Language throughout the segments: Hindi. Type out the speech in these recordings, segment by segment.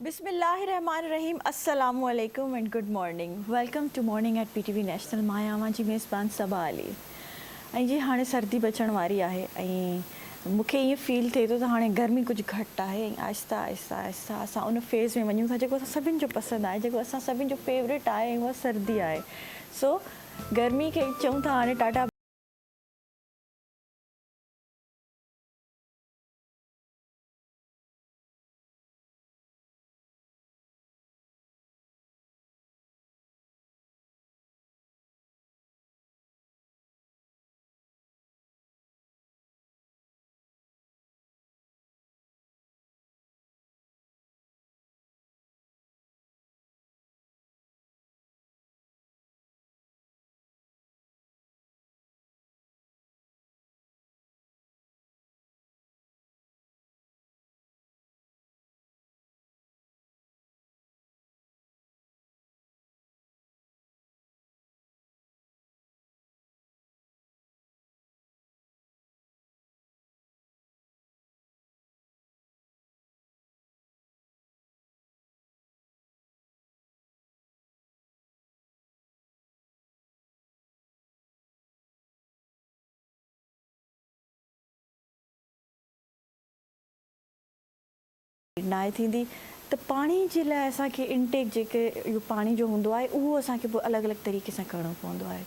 बिस्मिल्लाहिर्रहमानिर्रहीम अस्सलामुअलैकुम and good morning. Welcome to morning at PTV national. मां आवां जी मेज़बान सबा अली। ऐं जी हाणे सर्दी बचण वारी आहे ऐं मूंखे ईअं फील थिए थो त हाणे गर्मी कुझु घटि आहे ऐं आहिस्ता आहिस्ता आहिस्ता असां उन फेज़ में वञूं था जेको असां सभिनि जो पसंदि आहे, जेको असां सभिनि जो फेवरेट आहे, ऐं उहा सर्दी आहे। सो गर्मी खे चऊं था हाणे टाटा नाहे थींदी त पाणी जे लाइ असांखे इनटेक जेके इहो पाणी जो हूंदो आहे उहो असांखे पोइ अलॻि अलॻि तरीक़े सां करिणो पवंदो आहे।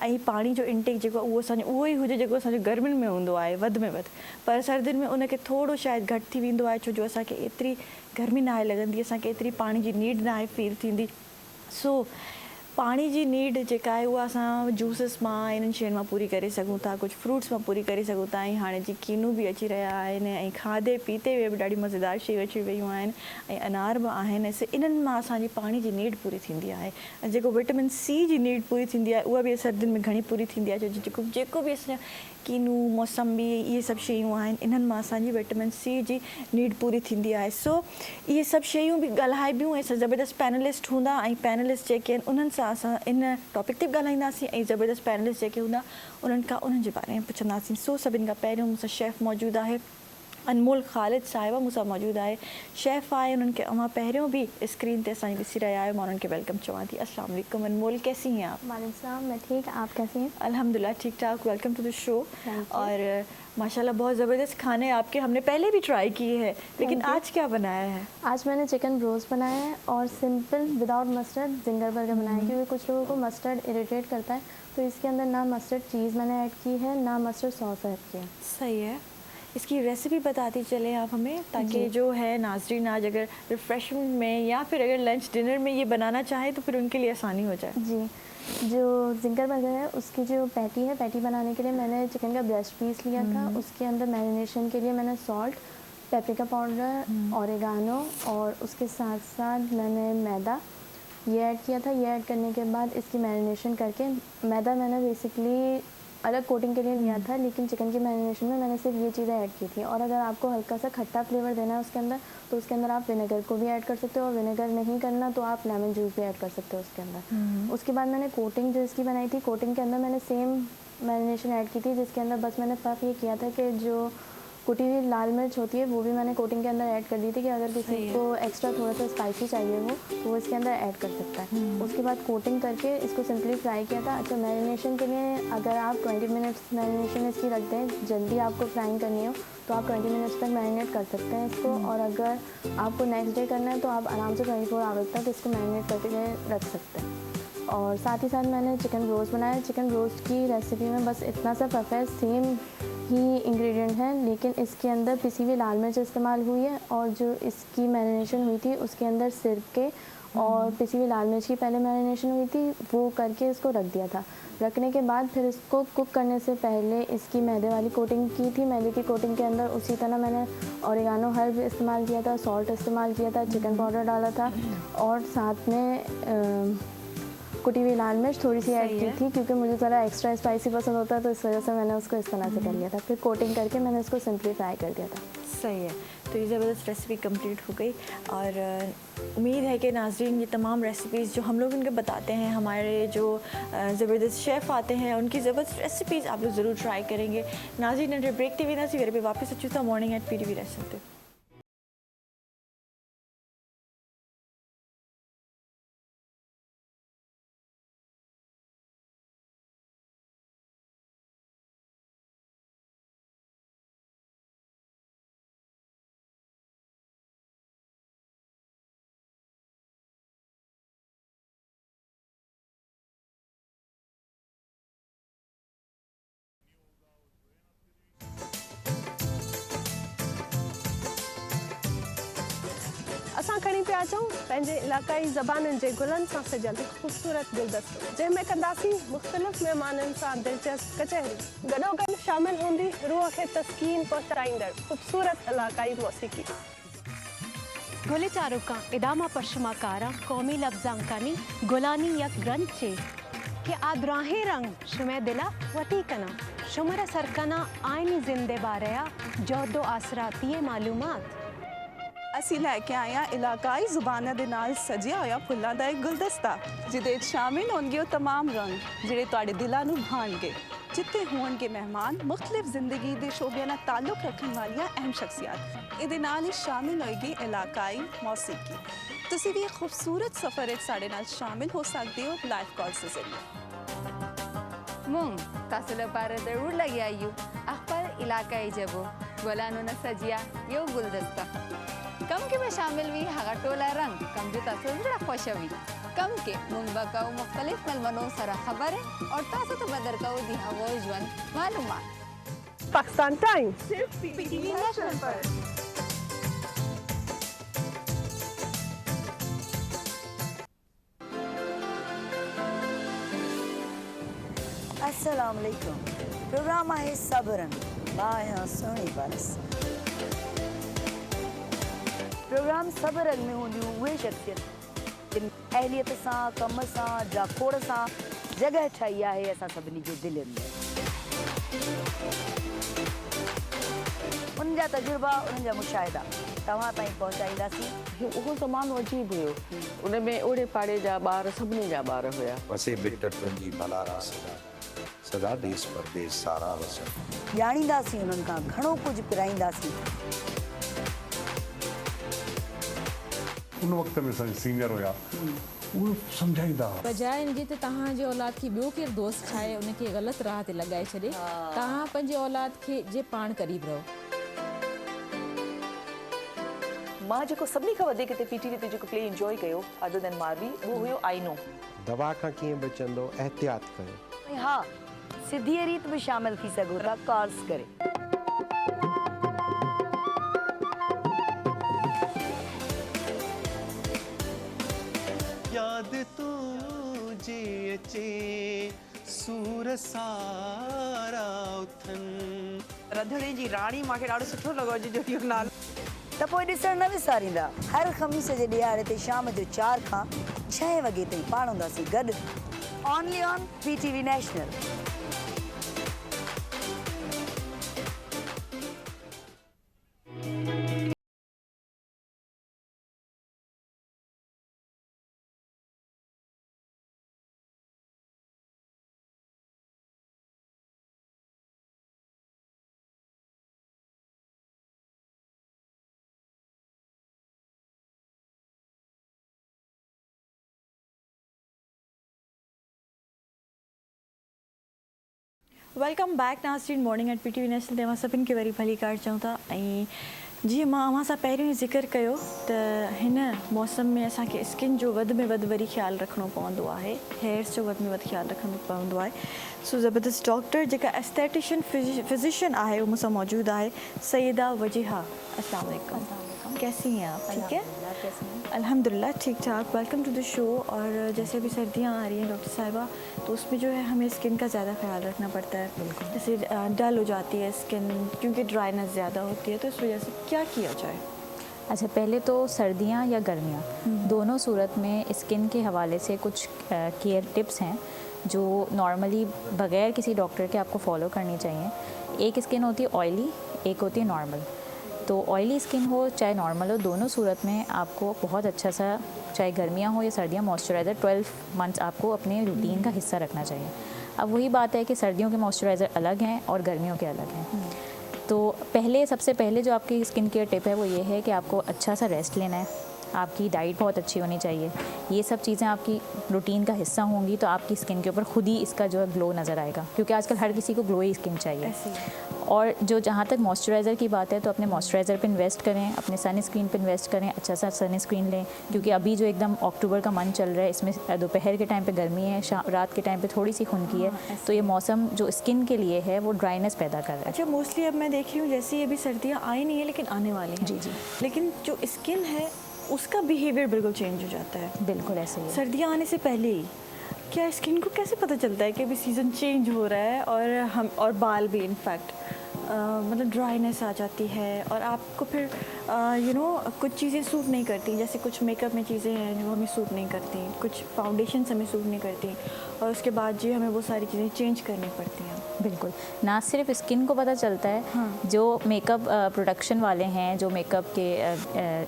ऐं पाणी जो इनटेक जेको आहे उहो असांजो उहो ई हुजे जेको असांजो गर्मियुनि में हूंदो आहे वधि में वधि, पर सर्दियुनि में उनखे थोरो शायदि घटि थी वेंदो आहे, छो जो असांखे एतिरी गर्मी न आहे लॻंदी, असांखे एतिरी पाणी जी नीड न आहे फील थींदी। सो पाणी जी नीड जेका आहे उहा असां जूसिस मां इन्हनि शयुनि मां पूरी करे सघूं था, कुझु फ्रूट्स मां पूरी करे सघूं था। ऐं हाणे जी कीनू बि अची रहिया आहिनि ऐं खाधे पीते में बि ॾाढी मज़ेदार शयूं अची वियूं आहिनि ऐं अनार बि आहिनि। इन्हनि मां असांजी पाणी जी नीड पूरी थींदी आहे। ऐं जेको विटामिन C जी नीड पूरी थींदी आहे उहा बि सर्दियुनि में घणी पूरी थींदी आहे, छो जो जेको बि असांजो कीनू मौसम्बी इहे सभु शयूं आहिनि, इन्हनि मां असांजी विटामिन C जी नीड पूरी थींदी आहे। सो इहे सभु शयूं बि ॻाल्हाइबियूं ऐं ज़बरदस्त पैनलिस्ट हूंदा ऐं पैनलिस्ट जेके आहिनि उन्हनि सां असां इन टॉपिक ते बि ॻाल्हाईंदासीं ऐं ज़बरदस्त पैनलिस्ट जेके हूंदा उन्हनि खां उन्हनि जे बारे में पुछंदासीं। सो सभिनि खां पहिरियों मूंसां शेफ़ मौजूदु आहे अनमोल ख़ालिद साहिबा, मूंसां मौजूदु आहे। शेफ़ आहे, उन्हनि खे अवां पहिरियों बि स्क्रीन ते असांजी ॾिसी रहिया आहियो। मां उन्हनि खे वेलकम चवां थी। अस्सलाम वालेकुम अनमोल, कैसी हैं आप? वालेकुम सलाम, मैं ठीक, आप कैसी हैं? अल्हम्दुलिल्लाह ठीक ठाक। Welcome to the show. और माशाल्लाह बहुत ज़बरदस्त खाने आपके हमने पहले भी ट्राई किए हैं, लेकिन आज क्या बनाया है? आज मैंने चिकन रोस्ट बनाया है और simple without mustard ginger burger बनाया है, क्योंकि कुछ लोगों को मस्टर्ड इरिटेट करता है, तो इसके अंदर ना मस्टर्ड चीज़ मैंने ऐड की है, ना मस्टर्ड सॉस ऐड की है। सही है। इसकी रेसिपी बताती चलें आप हमें, ताकि जो है नाज़रीन आज अगर रिफ़्रेशमेंट में या फिर अगर लंच डिनर में ये बनाना चाहें तो फिर उनके लिए आसानी हो जाए। जी, जो जिंगर बर्गर है उसकी जो पैटी है, पैटी बनाने के लिए मैंने चिकन का ब्रेस्ट पीस लिया था। उसके अंदर मैरिनेशन के लिए मैंने सॉल्ट, पेपरिका पाउडर, ऑरिगानो और उसके साथ साथ मैंने मैदा ये ऐड किया था। ये ऐड करने के बाद इसकी मैरिनेशन करके, मैदा मैंने बेसिकली अलग कोटिंग के लिए लिया था, लेकिन चिकन की मैरिनेशन में मैंने सिर्फ ये चीज़ें ऐड की थी। और अगर आपको हल्का सा खट्टा फ्लेवर देना है उसके अंदर, तो उसके अंदर आप विनेगर को भी ऐड कर सकते हो, और विनेगर नहीं करना तो आप लेमन जूस भी ऐड कर सकते हो उसके अंदर। उसके बाद मैंने कोटिंग जो इसकी बनाई थी, कोटिंग के अंदर मैंने सेम मैरिनेशन ऐड की थी, जिसके अंदर बस मैंने फ़र्क ये किया था कि जो कुटी हुई लाल मिर्च होती है वो भी मैंने कोटिंग के अंदर ऐड कर दी थी, कि अगर किसी को एक्स्ट्रा थोड़ा सा स्पाइसी चाहिए हो तो वो इसके अंदर ऐड कर सकता है। उसके बाद कोटिंग करके इसको सिंपली फ्राई किया था। अच्छा, मैरिनेशन के लिए अगर आप 20 मिनट्स मैरिनेशन इसकी रख दें, जल्दी आपको फ्राइंग करनी हो तो आप 20 मिनट्स तक मैरिनेट कर सकते हैं इसको। और अगर आपको नेक्स्ट डे करना है तो आप आराम से 24 आवर्स तक इसको मैरिनेट करके रख सकते हैं। और साथ ही साथ मैंने चिकन रोस्ट बनाया। चिकन रोस्ट की रेसिपी में बस इतना सा फ़र्क है, सेम ही इंग्रेडिएंट हैं, लेकिन इसके अंदर पिसी हुई लाल मिर्च इस्तेमाल हुई है, और जो इसकी मैरिनेशन हुई थी उसके अंदर सिरके और पिसी हुई लाल मिर्च की पहले मैरिनेशन हुई थी, वो करके इसको रख दिया था। रखने के बाद फिर इसको कुक करने से पहले इसकी मैदे वाली कोटिंग की थी। मैदे की कोटिंग के अंदर उसी तरह मैंने ऑरिगानो हर्ब इस्तेमाल किया था, सॉल्ट इस्तेमाल किया था, चिकन पाउडर डाला था, और साथ में कुटी हुई लाल मिर्च थोड़ी सी ऐड की थी, क्योंकि मुझे ज़रा एक्स्ट्रा स्पाइसी पसंद होता है, तो इस वजह से मैंने उसको इस तरह से कर लिया था। फिर कोटिंग करके मैंने इसको सिंपली फ्राई कर दिया था। सही है। तो ये ज़बरदस्त रेसिपी कंप्लीट हो गई, और उम्मीद है कि नाज़रीन ये तमाम रेसिपीज़ जो हम लोग उनके बताते हैं, हमारे जो ज़बरदस्त शेफ़ आते हैं उनकी ज़बरदस्त रेसिपीज़ आप लोग ज़रूर ट्राई करेंगे। नाज़रीन ब्रेक टीवी ना सी घर पे वापस अचूं था मॉर्निंग एट PTV नेशनल ते। वहीं पे अचूं पंहिंजे इलाक़ाई ज़बाननि जे गुलनि सां सजियल हिकु ख़ूबसूरत गुलदस्तो जंहिंमें कंदासीं मुख़्तलिफ़ महिमाननि सां दिलचस्प कचहरी। गॾोगॾु शामिल हूंदी रूह खे तस्कीन पहुचाईंदड़ ख़ूबसूरत इलाक़ाई मौसीक़ी। गुले चारुका इदामा पश्चिमाकारा कौमी लफ्जांकानी गुलानी यक ग्रंथ चे कि आदराहे रंग शुमे दिला वती कना शुमर सरकना आईनी जिंदे बारया जोदो आसरातीय मालूमात। ਅਸੀਂ ਲੈ ਕੇ ਆਏ ਹਾਂ ਇਲਾਕਾਈ ਜ਼ੁਬਾਨਾਂ ਦੇ ਨਾਲ ਸਜਿਆ ਹੋਇਆ ਫੁੱਲਾਂ ਦਾ ਇੱਕ ਗੁਲਦਸਤਾ ਜਿਹਦੇ ਵਿੱਚ ਸ਼ਾਮਿਲ ਹੋਣਗੇ ਉਹ तमाम ਰੰਗ ਜਿਹੜੇ ਤੁਹਾਡੇ ਦਿਲਾਂ ਨੂੰ ਭਾਣਗੇ ਜਿੱਥੇ ਹੋਣਗੇ ਮਹਿਮਾਨ ਮੁxtਲਿਫ ਜ਼ਿੰਦਗੀ ਦੇ ਸ਼ੋਬਿਆਂ ਨਾਲ ਤਾਲੁਕ ਰੱਖਣ ਵਾਲੀਆਂ ਅਹਿਮ ਸ਼ਖਸੀਅਤ ਇਹਦੇ ਨਾਲ ਹੀ ਸ਼ਾਮਿਲ ਹੋਏਗੀ ਇਲਾਕਾਈ ਮੌਸੀਕੀ। ਤੁਸੀਂ ਵੀ ਇੱਕ ਖੂਬਸੂਰਤ ਸਫ਼ਰ ਵਿੱਚ ਸਾਡੇ ਨਾਲ ਸ਼ਾਮਿਲ ਹੋ ਸਕਦੇ ਹੋ ਲਾਈਵ ਕਾਲਸ ਦੇ ਜ਼ਰੀਏ। Mung, tasula para darur lagi ayu. Akpal इलाकाई जबो गोलानो न सजिया यो गुलदस्ता कम के में शामिल हुई हगा टोला रंग कम जो तासो जरा खुशवी कम के मुंबा का मुख्तलिफ मलमनों सरा खबर है और तासो तो बदर का दी हवा जवन मालूमात। पाकिस्तान टाइम्स सिर्फ पीटीवी नेशनल पर। अस्सलाम वालेकुम। प्रोग्राम आहे सबरन मां सोनी बरस। प्रोग्राम सबरन में हूंदियूं उहे शख्सियत जिन अहलियत सां कम सां जाखोड़ सां जॻह ठाही आहे असां सभिनी जे दिलनि में। उन्हनि जा तजुर्बा उन्हनि जा मुशाहिदा तव्हां ताईं पहुचाईंदासीं। उहो ज़मानो अजीब हुयो, उन में ओड़े पाड़े जा ॿार सभिनी जा ॿार हुया। वसे बिट तुंहिंजी भलारा सदा देश परदेश सारा वसन। ॼाणींदासीं उन्हनि खां घणो कुझु पिराईंदासीं। उन वक़्त में सीनियर हुया उहे सम्झाईंदा बजाए इनजे त तव्हां जे औलाद खे ॿियो केरु दोस्त ठाहे उनखे ग़लति राह ते लॻाए छॾे, तव्हां पंहिंजे औलाद खे जे पाण क़रीब रहो। मां जेको सभिनी खां वधीक हिते पीटीवी ते जेको प्ले इंजॉय कयो अदर देन मारवी उहो हुयो आईनो। दवा खां कीअं बचंदो एहतियात कयो। ऐं हा सिधी रीत में शामिल थी सघो था कॉल्स करे। याद तुझे अचे सूर सारा उथन। रंधणे जी राणी मूंखे ॾाढो सुठो लॻो अॼु जो इहो नालो। त पोइ ॾिसण न विसारींदा हर ख़मीस जे ॾियारे ते शाम जो 4 खां 6 वॻे ताईं पाण हूंदासीं गॾु only on PTV national. Welcome back नाज़रीन मॉर्निंग एट पीटीवी नेशनल तव्हां सभिनि खे वरी भली कार चऊं था। ऐं जीअं मां अव्हां सां पहिरियों ई ज़िक्र कयो त हिन मौसम में असांखे स्किन जो वधि में वधि वरी ख़्यालु रखिणो पवंदो आहे, हेयर्स जो वधि में वधि ख़्यालु रखिणो पवंदो आहे। सो ज़बरदस्त डॉक्टर जेका एस्थेटिशियन फिजिशियन आहे उहो मूंसां मौजूदु आहे सईदा वजीहा। अस्सलाम वालेकुम, कैसी हैं आप? ठीक है अल्हम्दुलिल्लाह ठीक ठाक। Welcome to the show. और जैसे अभी सर्दियाँ आ रही हैं डॉक्टर साहिबा, तो उसमें जो है हमें स्किन का ज़्यादा ख्याल रखना पड़ता है। जैसे डल हो जाती है स्किन क्योंकि ड्राइनेस ज़्यादा होती है, तो इस वजह से क्या किया जाए? अच्छा, पहले तो सर्दियाँ या गर्मियाँ दोनों सूरत में स्किन के हवाले से कुछ केयर टिप्स हैं जो नॉर्मली बगैर किसी डॉक्टर के आपको फॉलो करनी चाहिए। एक स्किन होती है ऑयली, एक होती है नॉर्मल। तो ऑयली स्किन हो चाहे नॉर्मल हो, दोनों सूरत में आपको बहुत अच्छा सा, चाहे गर्मियाँ हो या सर्दियाँ, मॉइस्चराइज़र 12 मंथ्स आपको अपने रूटीन का हिस्सा रखना चाहिए। अब वही बात है कि सर्दियों के मॉइस्चराइज़र अलग हैं और गर्मियों के अलग हैं। तो सबसे पहले जो आपकी स्किन केयर टिप है वो ये है कि आपको अच्छा सा रेस्ट लेना है, आपकी डाइट बहुत अच्छी होनी चाहिए। ये सब चीज़ें आपकी रूटीन का हिस्सा होंगी तो आपकी स्किन के ऊपर खुद ही इसका जो है ग्लो नज़र आएगा, क्योंकि आजकल हर किसी को ग्लोई स्किन चाहिए। और जो जहाँ तक मॉइस्चराइज़र की बात है तो अपने मॉइस्चराइज़र पे इन्वेस्ट करें, अपने सन स्क्रीन पे इन्वेस्ट करें, अच्छा सा सन स्क्रीन लें, क्योंकि अभी जो एकदम अक्टूबर का मंथ चल रहा है, इसमें दोपहर के टाइम पे गर्मी है, रात के टाइम पे थोड़ी सी खुनकी है, तो ये मौसम जो स्किन के लिए है वो ड्राइनेस पैदा कर रहा है। अच्छा, मोस्टली अब मैं देख रही हूँ जैसे अभी सर्दियाँ आई नहीं है लेकिन आने वाली हैं। जी जी। लेकिन जो स्किन है उसका बिहेवियर बिल्कुल चेंज हो जाता है। बिल्कुल ऐसे ही है। सर्दियाँ आने से पहले ही क्या स्किन को कैसे पता चलता है कि अभी सीज़न चेंज हो रहा है, और बाल भी इनफैक्ट मतलब ड्राइनेस आ जाती है, और आपको फिर कुछ चीज़ें सूट नहीं करती, जैसे कुछ मेकअप में चीज़ें हैं जो हमें सूट नहीं करती, कुछ फाउंडेशन हमें सूट नहीं करती, और उसके बाद जो हमें वो सारी चीज़ें चेंज करनी पड़ती हैं। बिल्कुल, ना सिर्फ स्किन को पता चलता है, जो मेकअप प्रोडक्शन वाले हैं, जो मेकअप के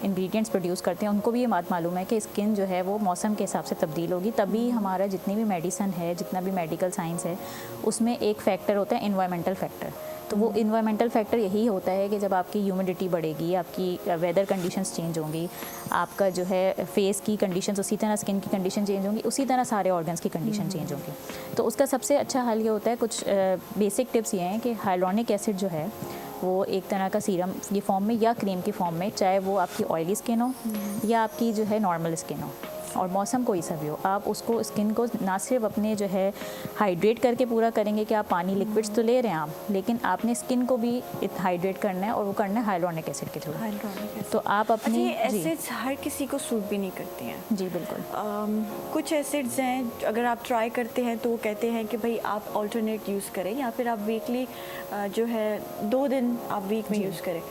इंग्रेडिएंट्स प्रोड्यूस करते हैं, उनको भी ये बात मालूम है कि स्किन जो है वो मौसम के हिसाब से तब्दील होगी, तभी हमारा जितनी भी मेडिसिन है, जितना भी मेडिकल साइंस है, उसमें एक फैक्टर होता है एनवायरमेंटल फैक्टर। तो वो इन्वायरमेंटल फैक्टर यही होता है कि जब आपकी ह्यूमिडिटी बढ़ेगी, आपकी वेदर कंडीशंस चेंज होंगी, आपका जो है फेस की कंडीशंस उसी तरह स्किन की कंडीशन चेंज होंगी, उसी तरह सारे ऑर्गन्स की कंडीशन चेंज होंगी। तो उसका सबसे अच्छा हल ये होता है, कुछ बेसिक टिप्स ये हैं कि हाइलोनिक एसिड जो है वो एक तरह का सीरम की फॉर्म में या क्रीम की फॉर्म में, चाहे वो आपकी ऑयली स्किन हो या आपकी जो है नॉर्मल स्किन हो, और मौसम कोई सा भी हो, आप उसको स्किन को ना सिर्फ अपने जो है हाइड्रेट करके पूरा करेंगे कि आप पानी लिक्विड्स तो ले रहे हैं आप, लेकिन आपने स्किन को भी हाइड्रेट करना है, और वो करना है हाइलोनिक एसिड के थ्रू। तो आप अपनी एसिड्स हर किसी को सूट भी नहीं करती हैं। जी बिल्कुल। कुछ एसिड्स हैं अगर आप ट्राई करते हैं तो वो कहते हैं कि भाई आप ऑल्टरनेट यूज़ करें, या फिर आप वीकली जो है 2 दिन आप वीक में यूज़ करें।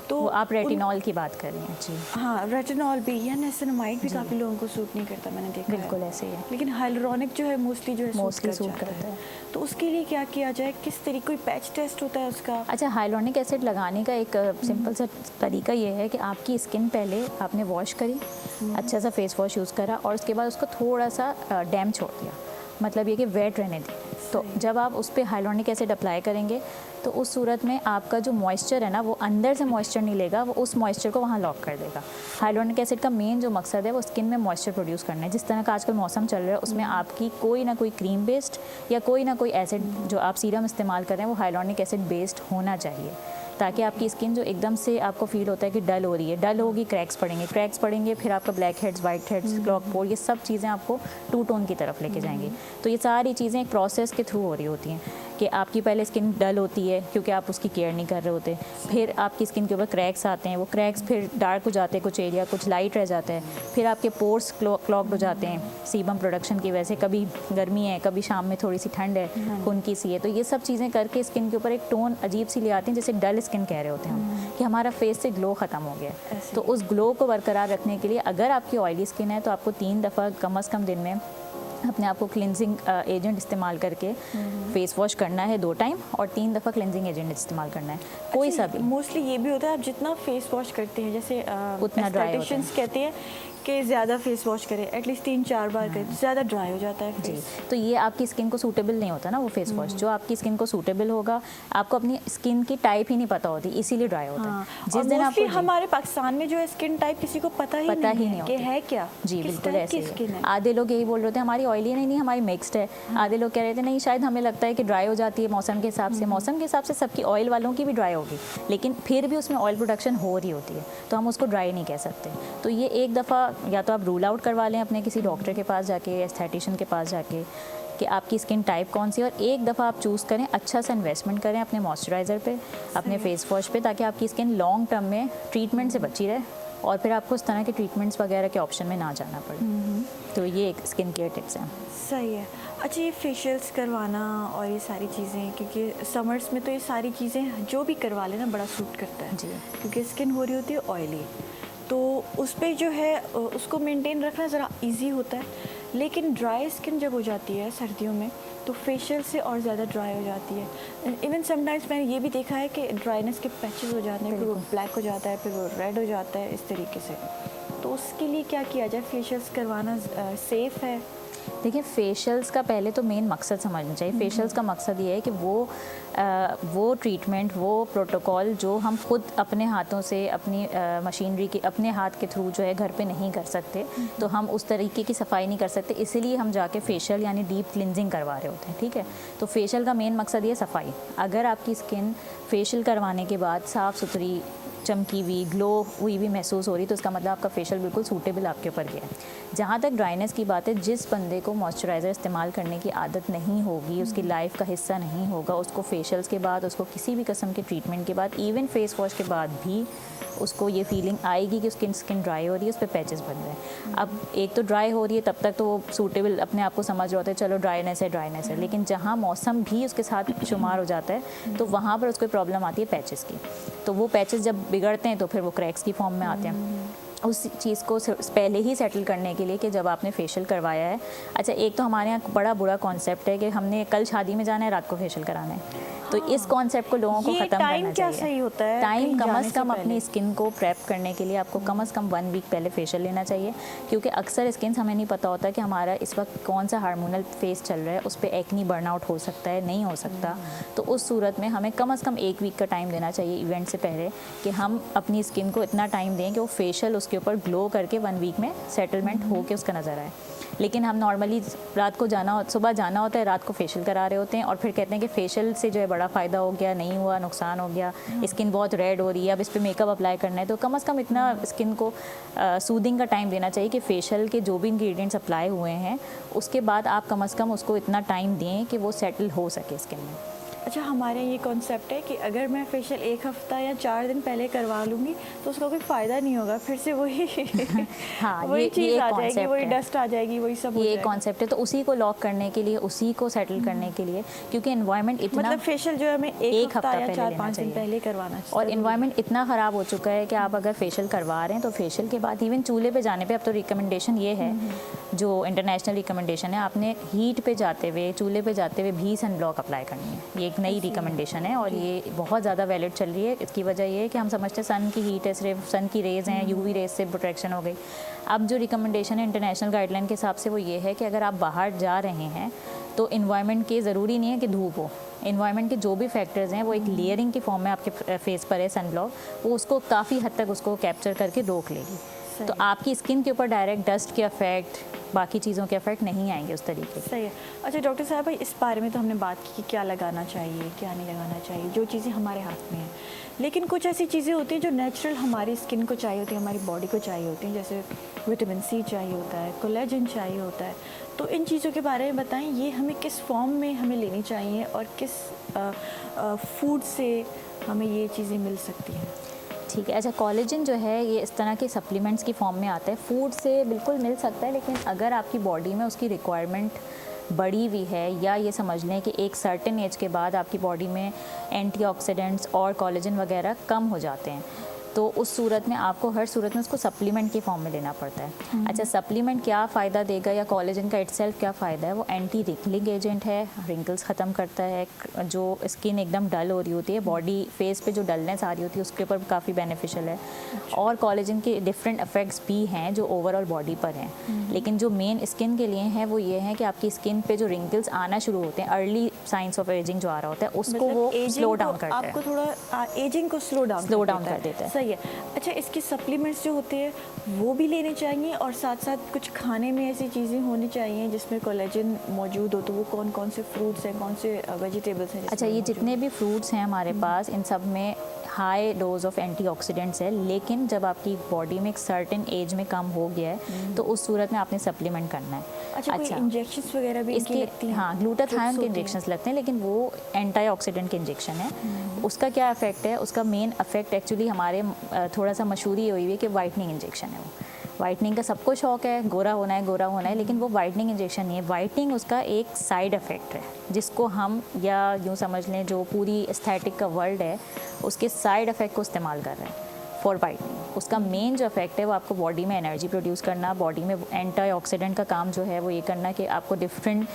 तो आप रेटिनॉल की बात कर रही हैं? जी हाँ, रेटिनॉल भी या नियासिनामाइड भी काफ़ी लोगों को सूट नहीं करता, मैंने देखा। बिल्कुल ऐसे ही है, लेकिन हाइलुरोनिक जो है मोस्टली सूट करता है। तो उसके लिए क्या किया जाए, किस तरीके कोई पैच टेस्ट होता है उसका? अच्छा, हाइलोनिक एसिड लगाने का एक सिंपल सा तरीका ये है कि आपकी स्किन पहले आपने वॉश करी, अच्छा सा फेस वॉश यूज़ करा, और उसके बाद उसको थोड़ा सा डैम्प छोड़ दिया, मतलब ये कि वेट रहने दी। तो जब आप उस पर हाइलोनिक एसिड अप्लाई करेंगे तो उस सूरत में आपका जो मॉइस्चर है ना, वो अंदर से मॉइस्चर नहीं लेगा, वो उस मॉइस्चर को वहाँ लॉक कर देगा। हाइलोनिक एसिड का मेन जो मकसद है वो स्किन में मॉइस्चर प्रोड्यूस करना है। जिस तरह का आजकल मौसम चल रहा है, उसमें आपकी कोई ना कोई क्रीम बेस्ड या कोई ना कोई एसिड जो आप सीरम इस्तेमाल कर रहे हैं वो हाइलोनिक एसिड बेस्ड होना चाहिए, ताकि आपकी स्किन जो एकदम से आपको फील होता है कि डल हो रही है, डल होगी, क्रैक्स पड़ेंगे, फिर आपका black heads, white heads, clogged pore, ये सब चीज़ें आपको टू टोन की तरफ लेके जाएंगी। तो ये सारी चीज़ें एक प्रोसेस के थ्रू हो रही होती हैं कि आपकी पहले स्किन डल होती है क्योंकि आप उसकी केयर नहीं कर रहे होते, फिर आपकी स्किन के ऊपर क्रैक्स आते हैं, वो क्रैक्स फिर डार्क हो जाते हैं, कुछ एरिया कुछ लाइट रह जाता है, फिर आपके पोर्स क्लॉग्ड हो जाते हैं सीबम प्रोडक्शन की वजह से, कभी गर्मी है, कभी शाम में थोड़ी सी ठंड है, खुनकी सी है, तो ये सब चीज़ें करके स्किन के ऊपर एक टोन अजीब सी ले आती हैं, जैसे डल स्किन कह रहे होते हैं कि हमारा फेस से ग्लो ख़त्म हो गया। तो उस ग्लो को बरकरार रखने के लिए अगर आपकी ऑयली स्किन है तो आपको 3 दफ़ा कम से कम दिन में अपने आप को क्लिनजिंग एजेंट इस्तेमाल करके फेस वॉश करना है 2 टाइम, और 3 दफ़ा क्लिनजिंग एजेंट इस्तेमाल करना है, कोई सा भी। मोस्टली ये भी होता है आप जितना फेस वॉश करते हैं, जैसे उतना ड्राई होता है, कहते हैं कि ज़्यादा फेस वॉश करें, एटलीस्ट 3-4 बार करें, ज़्यादा ड्राई हो जाता है फेस। तो ये आपकी स्किन को सूटेबल नहीं होता ना वो फेस वॉश, जो आपकी स्किन को सूटेबल होगा, आपको अपनी स्किन की टाइप ही नहीं पता होती, इसीलिए ड्राई होता है। जिस दिन आपको हमारे पाकिस्तान में जो है स्किन टाइप किसी को पता ही नहीं कि है क्या। जी बिल्कुल ऐसे ही है। आधे लोग यही बोल रहे थे हमारी ऑयली नहीं, हमारी मिक्स्ड है। आधे लोग कह रहे थे नहीं, शायद हमें लगता है कि ड्राई हो जाती है मौसम के हिसाब से। मौसम के हिसाब से सबकी ऑयल वालों की भी ड्राई होगी, लेकिन फिर भी उसमें ऑयल प्रोडक्शन हो रही होती है, तो हम उसको ड्राई नहीं कह सकते। तो ये एक दफ़ा या तो आप रूल आउट करवा लें अपने किसी डॉक्टर के पास जाके, एस्थेटिशियन के पास जाके, कि आपकी स्किन टाइप कौन सी है, और एक दफ़ा आप चूज़ करें, अच्छा सा इन्वेस्टमेंट करें अपने मॉइस्चराइज़र पे, अपने फेस वॉश पे, ताकि आपकी स्किन लॉन्ग टर्म में ट्रीटमेंट से बची रहे और फिर आपको इस तरह के ट्रीटमेंट्स वगैरह के ऑप्शन में ना जाना पड़े। तो ये एक स्किन केयर टिप्स हैं। सही है। अच्छा, ये फेशियल्स करवाना और ये सारी चीज़ें, क्योंकि समर्स में तो ये सारी चीज़ें जो भी करवा लेना बड़ा सूट करता है जी, क्योंकि स्किन हो रही होती है ऑयली, तो उस पर जो है उसको मेंटेन रखना ज़रा इजी होता है। लेकिन ड्राई स्किन जब हो जाती है सर्दियों में तो फेशियल से और ज़्यादा ड्राई हो जाती है। इवन समटाइम्स मैंने ये भी देखा है कि ड्राइनेस के पैचेस हो जाते हैं, फिर वो ब्लैक हो जाता है, फिर वो रेड हो जाता है, इस तरीके से। तो उसके लिए क्या किया जाए? फेशियल्स करवाना सेफ़ है? देखिए, फेशियल्स का पहले तो मेन मकसद समझना चाहिए। फेशियल्स का मकसद ये है कि वो ट्रीटमेंट, वो प्रोटोकॉल जो हम खुद अपने हाथों से, अपनी मशीनरी की, अपने हाथ के थ्रू जो है घर पे नहीं कर सकते, तो हम उस तरीके की सफाई नहीं कर सकते, इसीलिए हम जाके फेशियल यानी डीप क्लिनजिंग करवा रहे होते हैं। ठीक है, तो फेशियल का मेन मकसद ये सफाई। अगर आपकी स्किन फेशियल करवाने के बाद साफ़ सुथरी चमकी हुई, ग्लो हुई भी महसूस हो रही, तो इसका मतलब आपका फेशियल बिल्कुल सूटेबल आपके ऊपर गया है। जहाँ तक ड्राइनेस की बात है, जिस बंदे को मॉइस्चराइज़र इस्तेमाल करने की आदत नहीं होगी, उसकी लाइफ का हिस्सा नहीं होगा, उसको फेशियल्स के बाद, उसको किसी भी किस्म के ट्रीटमेंट के बाद, इवन फेस वॉश के बाद भी उसको ये फीलिंग आएगी कि उसकी स्किन ड्राई हो रही है, उस पर पैचेस बन रहे हैं। अब एक तो ड्राई हो रही है, तब तक तो वो सूटेबल अपने आप को समझ रहे होते हैं, चलो ड्राइनेस है, लेकिन जहाँ मौसम भी उसके साथ शुमार हो जाता है, तो वहाँ पर उसको प्रॉब्लम आती है पैचेस की। तो वो पैचेस जब बिगड़ते हैं तो फिर वो क्रैक्स की फॉर्म में आते हैं। उस चीज़ को पहले ही सेटल करने के लिए कि जब आपने फेशियल करवाया है, अच्छा एक तो हमारे यहाँ बड़ा बुरा कॉन्सेप्ट है कि हमने कल शादी में जाना है, रात को फेशियल कराना है। तो इस कॉन्सेप्ट को लोगों को ख़त्म करना चाहिए। सही होता है टाइम कम से कम अपनी स्किन को प्रेप करने के लिए आपको कम से कम 1 वीक पहले फेशियल लेना चाहिए, क्योंकि अक्सर स्किन हमें नहीं पता होता कि हमारा इस वक्त कौन सा हार्मोनल फेस चल रहा है, उस पर एक्नी बर्नआउट हो सकता है, नहीं हो सकता। तो उस सूरत में हमें कम से कम 1 वीक का टाइम देना चाहिए इवेंट से पहले, कि हम अपनी स्किन को इतना टाइम दें कि वो फेशियल उसके ऊपर ग्लो करके 1 वीक में सेटलमेंट हो के उसका नज़र आए। लेकिन हम नॉर्मली रात को सुबह जाना होता है, रात को फेशियल करा रहे होते हैं और फिर कहते हैं कि फेशियल से जो है बड़ा फ़ायदा हो गया, नहीं हुआ, नुकसान हो गया, स्किन बहुत रेड हो रही है, अब इस पर मेकअप अप्लाई करना है। तो कम से कम इतना स्किन को सूदिंग का टाइम देना चाहिए कि फेशियल के जो भी इंग्रेडिएंट्स अप्लाई हुए हैं, उसके बाद आप कम से कम उसको इतना टाइम दें कि वो सेटल हो सके स्किन में। अच्छा, हमारे ये कॉन्सेप्ट है कि अगर मैं फेशियल 1 हफ्ता या 4 दिन पहले करवा लूँगी तो उसका कोई फ़ायदा नहीं होगा, फिर से वही हाँ, वही चीज़ आ जाएगी, वही डस्ट आ जाएगी, वही सब हो ये जाएगा। कॉन्सेप्ट है। तो उसी को लॉक करने के लिए, उसी को सेटल करने के लिए, क्योंकि एनवायरनमेंट इतना, मतलब फेशियल जो है हमें 1 हफ्ता या 4-5 दिन पहले करवाना चाहिए। और एनवायरनमेंट इतना ख़राब हो चुका है कि आप अगर फेशियल करवा रहे हैं तो फेशियल के बाद इवन चूल्हे पे जाने पे, अब तो रिकमेंडेशन ये है, जो इंटरनेशनल रिकमेंडेशन है, आपने हीट पे जाते हुए, चूल्हे पे जाते हुए भी सन ब्लॉक अप्लाई करनी है। ये एक नई रिकमेंडेशन है और ये बहुत ज़्यादा वैलिड चल रही है। इसकी वजह ये है कि हम समझते हैं सन की हीट है, सिर्फ सन की रेज़ हैं, यूवी रेज से प्रोटेक्शन हो गई। अब जो रिकमेंडेशन है इंटरनेशनल गाइडलाइन के हिसाब से वो ये है कि अगर आप बाहर जा रहे हैं तो इन्वायरमेंट के ज़रूरी नहीं है कि धूप हो, इन्वायरमेंट के जो भी फैक्टर्स हैं वो एक लेयरिंग की फॉर्म में आपके फेस पर है सन ब्लॉक, वो उसको काफ़ी हद तक उसको कैप्चर करके रोक लेगी। तो आपकी स्किन के ऊपर डायरेक्ट डस्ट के इफेक्ट, बाकी चीज़ों के इफेक्ट नहीं आएंगे उस तरीके से। सही है। अच्छा डॉक्टर साहब भाई, इस बारे में तो हमने बात की कि क्या लगाना चाहिए, क्या नहीं लगाना चाहिए, जो चीज़ें हमारे हाथ में हैं, लेकिन कुछ ऐसी चीज़ें होती हैं जो नेचुरल हमारी स्किन को चाहिए होती है, हमारी बॉडी को चाहिए होती हैं, जैसे विटामिन सी चाहिए होता है, कोलेजन चाहिए होता है। तो इन चीज़ों के बारे में बताएं, ये हमें किस फॉर्म में हमें लेनी चाहिए और किस फूड से हमें ये चीज़ें मिल सकती हैं? ठीक है। अच्छा, कोलेजन जो है ये इस तरह के सप्लीमेंट्स की फॉर्म में आता है, फूड से बिल्कुल मिल सकता है, लेकिन अगर आपकी बॉडी में उसकी रिक्वायरमेंट बड़ी हुई है, या ये समझ लें कि एक सर्टेन एज के बाद आपकी बॉडी में एंटीऑक्सीडेंट्स और कोलेजन वगैरह कम हो जाते हैं, तो उस सूरत में आपको हर सूरत में उसको सप्लीमेंट की फॉर्म में लेना पड़ता है। अच्छा, सप्लीमेंट क्या फ़ायदा देगा या कोलेजन का इटसेल्फ क्या फ़ायदा है? वो एंटी रिंकलिंग एजेंट है, रिंकल्स ख़त्म करता है, जो स्किन एकदम डल हो रही होती है, बॉडी फेस पे जो डलनेस आ रही होती है उसके ऊपर काफ़ी बेनिफिशियल है। और कोलेजन के डिफरेंट इफेक्ट्स भी हैं जो ओवरऑल बॉडी पर हैं, लेकिन जो मेन स्किन के लिए हैं वो ये है कि आपकी स्किन पे जो रिंकल्स आना शुरू होते हैं, अर्ली साइंस ऑफ एजिंग जो आ रहा होता है, उसको वो स्लो डाउन करता है, आपको थोड़ा एजिंग को स्लो डाउन कर देता है। सही है। अच्छा, इसके सप्लीमेंट्स जो होते हैं वो भी लेने चाहिए, और साथ साथ कुछ खाने में ऐसी चीज़ें होनी चाहिए जिसमें कोलेजन मौजूद हो, तो वो कौन कौन से फ्रूट्स हैं, कौन से वेजिटेबल्स हैं? अच्छा, ये जितने भी फ्रूट्स हैं हमारे पास, इन सब में हाई डोज ऑफ एंटीऑक्सीडेंट्स है, लेकिन जब आपकी बॉडी में एक सर्टेन एज में कम हो गया है तो उस सूरत में आपने सप्लीमेंट करना है। अच्छा, इंजेक्शंस वगैरह भी इसके लगती हैं? हाँ, ग्लूटाथायोन के इंजेक्शंस लगते हैं, लेकिन वो एंटीऑक्सीडेंट के इंजेक्शन है। उसका क्या इफेक्ट है? उसका मेन इफेक्ट एक्चुअली हमारे थोड़ा सा मशहूरी हुई है कि वाइटनिंग इंजेक्शन है। वो वाइटनिंग का सबको शौक है, गोरा होना है, लेकिन वो वाइटनिंग इंजेक्शन नहीं है। वाइटनिंग उसका एक साइड इफ़ेक्ट है, जिसको हम या यूँ समझ लें जो पूरी एस्थेटिक का वर्ल्ड है उसके साइड इफ़ेक्ट को इस्तेमाल कर रहे हैं फॉर वाइटनिंग। उसका मेन जो इफेक्ट है वो आपको बॉडी में एनर्जी प्रोड्यूस करना, बॉडी में एंटीऑक्सीडेंट का काम जो है वो ये करना कि आपको डिफरेंट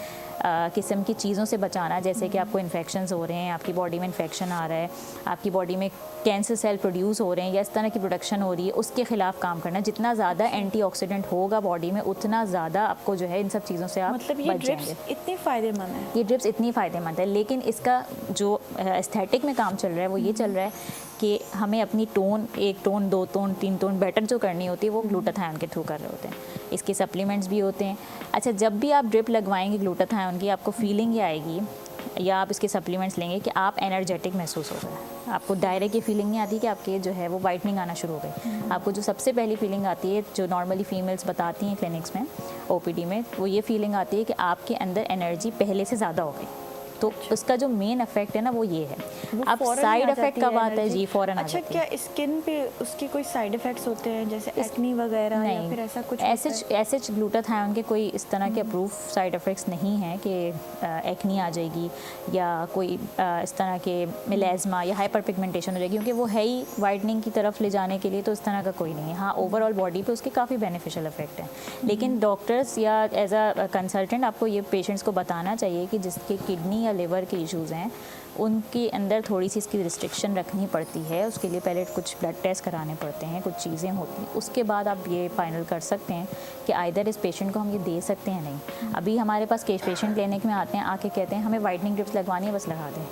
किस्म की चीज़ों से बचाना, जैसे कि आपको इन्फेक्शंस हो रहे हैं, आपकी बॉडी में इन्फेक्शन आ रहा है, आपकी बॉडी में कैंसर सेल प्रोड्यूस हो रहे हैं या इस तरह की प्रोडक्शन हो रही है, उसके खिलाफ काम करना। जितना ज़्यादा एंटीऑक्सीडेंट होगा बॉडी में उतना ज़्यादा आपको जो है इन सब चीज़ों से आप मतलब ये बच जाएंगे। इतनी फ़ायदेमंद है, ये ड्रिप्स इतनी फ़ायदेमंद है, लेकिन इसका जो एस्थेटिक में काम चल रहा है वो ये चल रहा है कि हमें अपनी tone, 1 tone, 2 tone, 3 tone better जो करनी होती है वो ग्लूटाथायोन के थ्रू कर रहे होते हैं। इसके सप्लीमेंट्स भी होते हैं। अच्छा, जब भी आप ड्रिप लगवाएंगे ग्लूटाथायोन की, आपको फीलिंग ये आएगी या आप इसके सप्लीमेंट्स लेंगे कि आप एनर्जेटिक महसूस हो गए, आपको डायरेक्ट ये फीलिंग नहीं आती कि आपके जो है वो वाइटनिंग आना शुरू हो गई। आपको जो सबसे पहली फीलिंग आती है, जो नॉर्मली फीमेल्स बताती हैं क्लिनिक्स में, ओपीडी में, वो ये फीलिंग आती है कि आपके अंदर एनर्जी पहले से ज़्यादा हो गई। तो उसका जो मेन इफेक्ट है ना वो ये है। अब साइड इफेक्ट कब आता है? जी फ़ौरन आ अच्छा, जाती है। क्या स्किन पे उसके कोई साइड इफेक्ट्स होते हैं जैसे एक्नी वगैरह या फिर ऐसा कुछ? ऐसे ग्लूटाथायोन के कोई इस तरह के अप्रूव साइड इफेक्ट्स नहीं हैं कि एक्नी आ जाएगी या कोई इस तरह के मिलेज़मा या हाइपर पिगमेंटेशन हो जाएगी, क्योंकि वो है ही वाइटनिंग की तरफ ले जाने के लिए, तो इस तरह का कोई नहीं है। हाँ, ओवरऑल बॉडी पे उसके काफ़ी बेनिफिशियल इफेक्ट हैं, लेकिन डॉक्टर्स या एज अ कंसल्टेंट आपको ये पेशेंट्स को बताना चाहिए कि जिसके किडनी लिवर के इश्यूज़ हैं उनके अंदर थोड़ी सी इसकी रिस्ट्रिक्शन रखनी पड़ती है। उसके लिए पहले कुछ ब्लड टेस्ट कराने पड़ते हैं, कुछ चीज़ें होती हैं, उसके बाद आप ये फाइनल कर सकते हैं कि आइदर इस पेशेंट को हम ये दे सकते हैं नहीं। अभी हमारे पास पेशेंट क्लिनिक में आते हैं, आके कहते हैं हमें वाइटनिंग ड्रिप्स लगवानी है, बस लगा दें।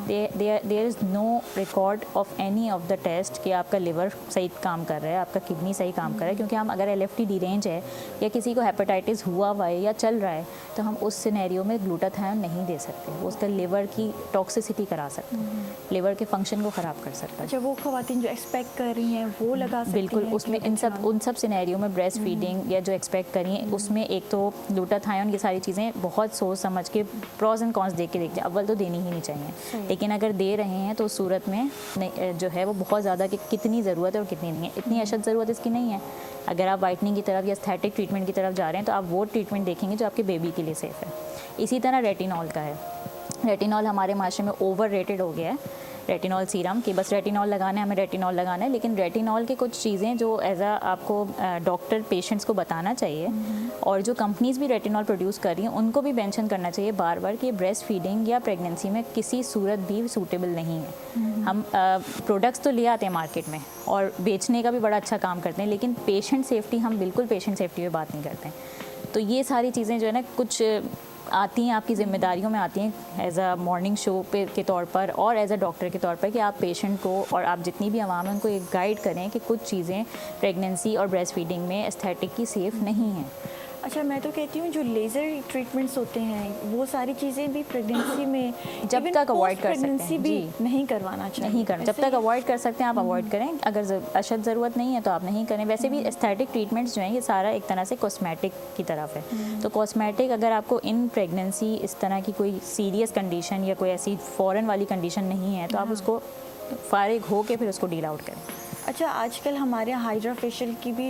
There is no record of any of the test कि आपका लिवर सही काम कर रहा है, आपका किडनी सही काम कर रहा है, क्योंकि हम अगर LFT डिरेंज है या किसी को हेपेटाइटिस हुआ हुआ है या चल रहा है, तो हम उस सिनेरियो में ग्लूटाथायोन नहीं दे सकते। वो उसका लिवर की टॉक्सिसिटी करा सकते हैं, लिवर के फंक्शन को ख़राब कर सकता है। अच्छा, वो ख़वातीन जो एक्सपेक्ट कर रही हैं वो लगा सकती बिल्कुल, हैं? उसमें उन सब सिनेरियो में ब्रेस्ट फीडिंग या जो एक्सपेक्ट करिए उसमें एक तो ग्लूटाथायोन, ये सारी चीज़ें बहुत सोच समझ के प्रॉज एंड कॉन्स देख के देखते हैं। अव्वल तो देनी ही नहीं चाहिए, लेकिन अगर दे रहे हैं तो उस सूरत में जो है वो बहुत ज़्यादा कि कितनी ज़रूरत है और कितनी नहीं है। इतनी अशद ज़रूरत इसकी नहीं है। अगर आप वाइटनिंग की तरफ या एस्थेटिक ट्रीटमेंट की तरफ जा रहे हैं तो आप वो ट्रीटमेंट देखेंगे जो आपके बेबी के लिए सेफ़ है। इसी तरह रेटिनॉल का है। रेटिनॉल हमारे माशरे में ओवर रेटेड हो गया है, रेटिनॉल सीरम कि बस रेटिनॉल लगाना है, हमें रेटिनॉल लगाना है, लेकिन रेटिनॉल की कुछ चीज़ें जो एज अ आपको डॉक्टर पेशेंट्स को बताना चाहिए, और जो कंपनीज़ भी रेटिनॉल प्रोड्यूस कर रही हैं उनको भी मेंशन करना चाहिए बार बार कि ब्रेस्ट फीडिंग या प्रेगनेंसी में किसी सूरत भी सूटेबल नहीं है। हम प्रोडक्ट्स तो ले आते हैं मार्केट में और बेचने का भी बड़ा अच्छा काम करते हैं, लेकिन पेशेंट सेफ्टी, हम बिल्कुल पेशेंट सेफ्टी पे बात नहीं करते हैं। तो ये सारी चीज़ें जो है ना कुछ आती हैं, आपकी जिम्मेदारियों में आती हैं एज अ मॉर्निंग शो पे के तौर पर और एज अ डॉक्टर के तौर पर, कि आप पेशेंट को और आप जितनी भी आवाम है उनको एक गाइड करें कि कुछ चीज़ें प्रेगनेंसी और ब्रेस्ट फीडिंग में एस्थेटिक की सेफ़ नहीं हैं। अच्छा, मैं तो कहती हूँ जो लेज़र ट्रीटमेंट्स होते हैं वो सारी चीज़ें भी प्रेगनेंसी में जब तक अवॉइड कर सकते हैं, भी नहीं करवाना चाहिए। नहीं करना, जब तक अवॉइड कर सकते हैं आप अवॉइड करें। अगर अशद ज़रूरत नहीं है तो आप नहीं करें। वैसे भी एस्थेटिक ट्रीटमेंट्स जो हैं ये सारा एक तरह से कॉस्मेटिक की तरफ है। तो कॉस्मेटिक, अगर आपको इन प्रेगनेंसी इस तरह की कोई सीरियस कंडीशन या कोई ऐसी फ़ौरन वाली कंडीशन नहीं है तो आप उसको फारिग हो के फिर उसको डील आउट करें। अच्छा, आजकल हमारे यहाँ हाइड्रा फेशियल की भी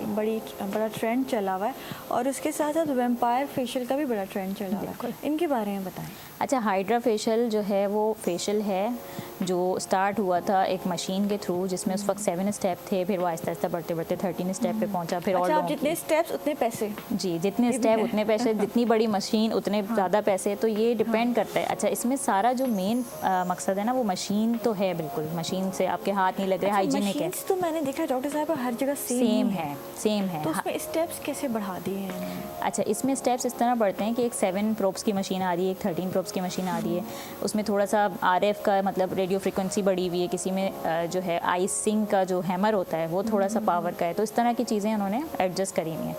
बड़ा ट्रेंड चला हुआ है, और उसके साथ साथ वैम्पायर फेशियल का भी बड़ा ट्रेंड चला हुआ है। इनके बारे में बताएं। अच्छा, हाइड्रा फेशियल जो है वो फेशियल है जो स्टार्ट हुआ था एक मशीन के थ्रू, जिसमें उस वक्त 7 स्टेप थे, फिर वो आहिस्ता आहिस्ता बढ़ते बढ़ते 13 स्टेप पे पहुंचा। फिर और जितने स्टेप्स उतने पैसे। जी, जितने स्टेप उतने पैसे, जितनी बड़ी मशीन उतने ज़्यादा पैसे। तो ये डिपेंड करता है। अच्छा, इसमें सारा जो मेन मकसद है ना वो मशीन तो है, बिल्कुल मशीन से आपके हाथ नहीं लग रहे, हाइजीनिक है। तो मैंने देखा डॉक्टर साहब हर जगह सेम है। तो उसमें स्टेप्स कैसे बढ़ा दिए हैं? अच्छा, इसमें स्टेप्स इस तरह बढ़ते हैं कि एक 7 प्रोब्स की मशीन आ रही है, एक 13 प्रोब्स की मशीन आ रही है। उसमें थोड़ा सा RF का मतलब रेडियो फ्रिक्वेंसी बढ़ी हुई है, किसी में जो है आइसिंग का जो हैमर होता है वो थोड़ा सा पावर का है। तो इस तरह की चीज़ें उन्होंने एडजस्ट करी हुई हैं।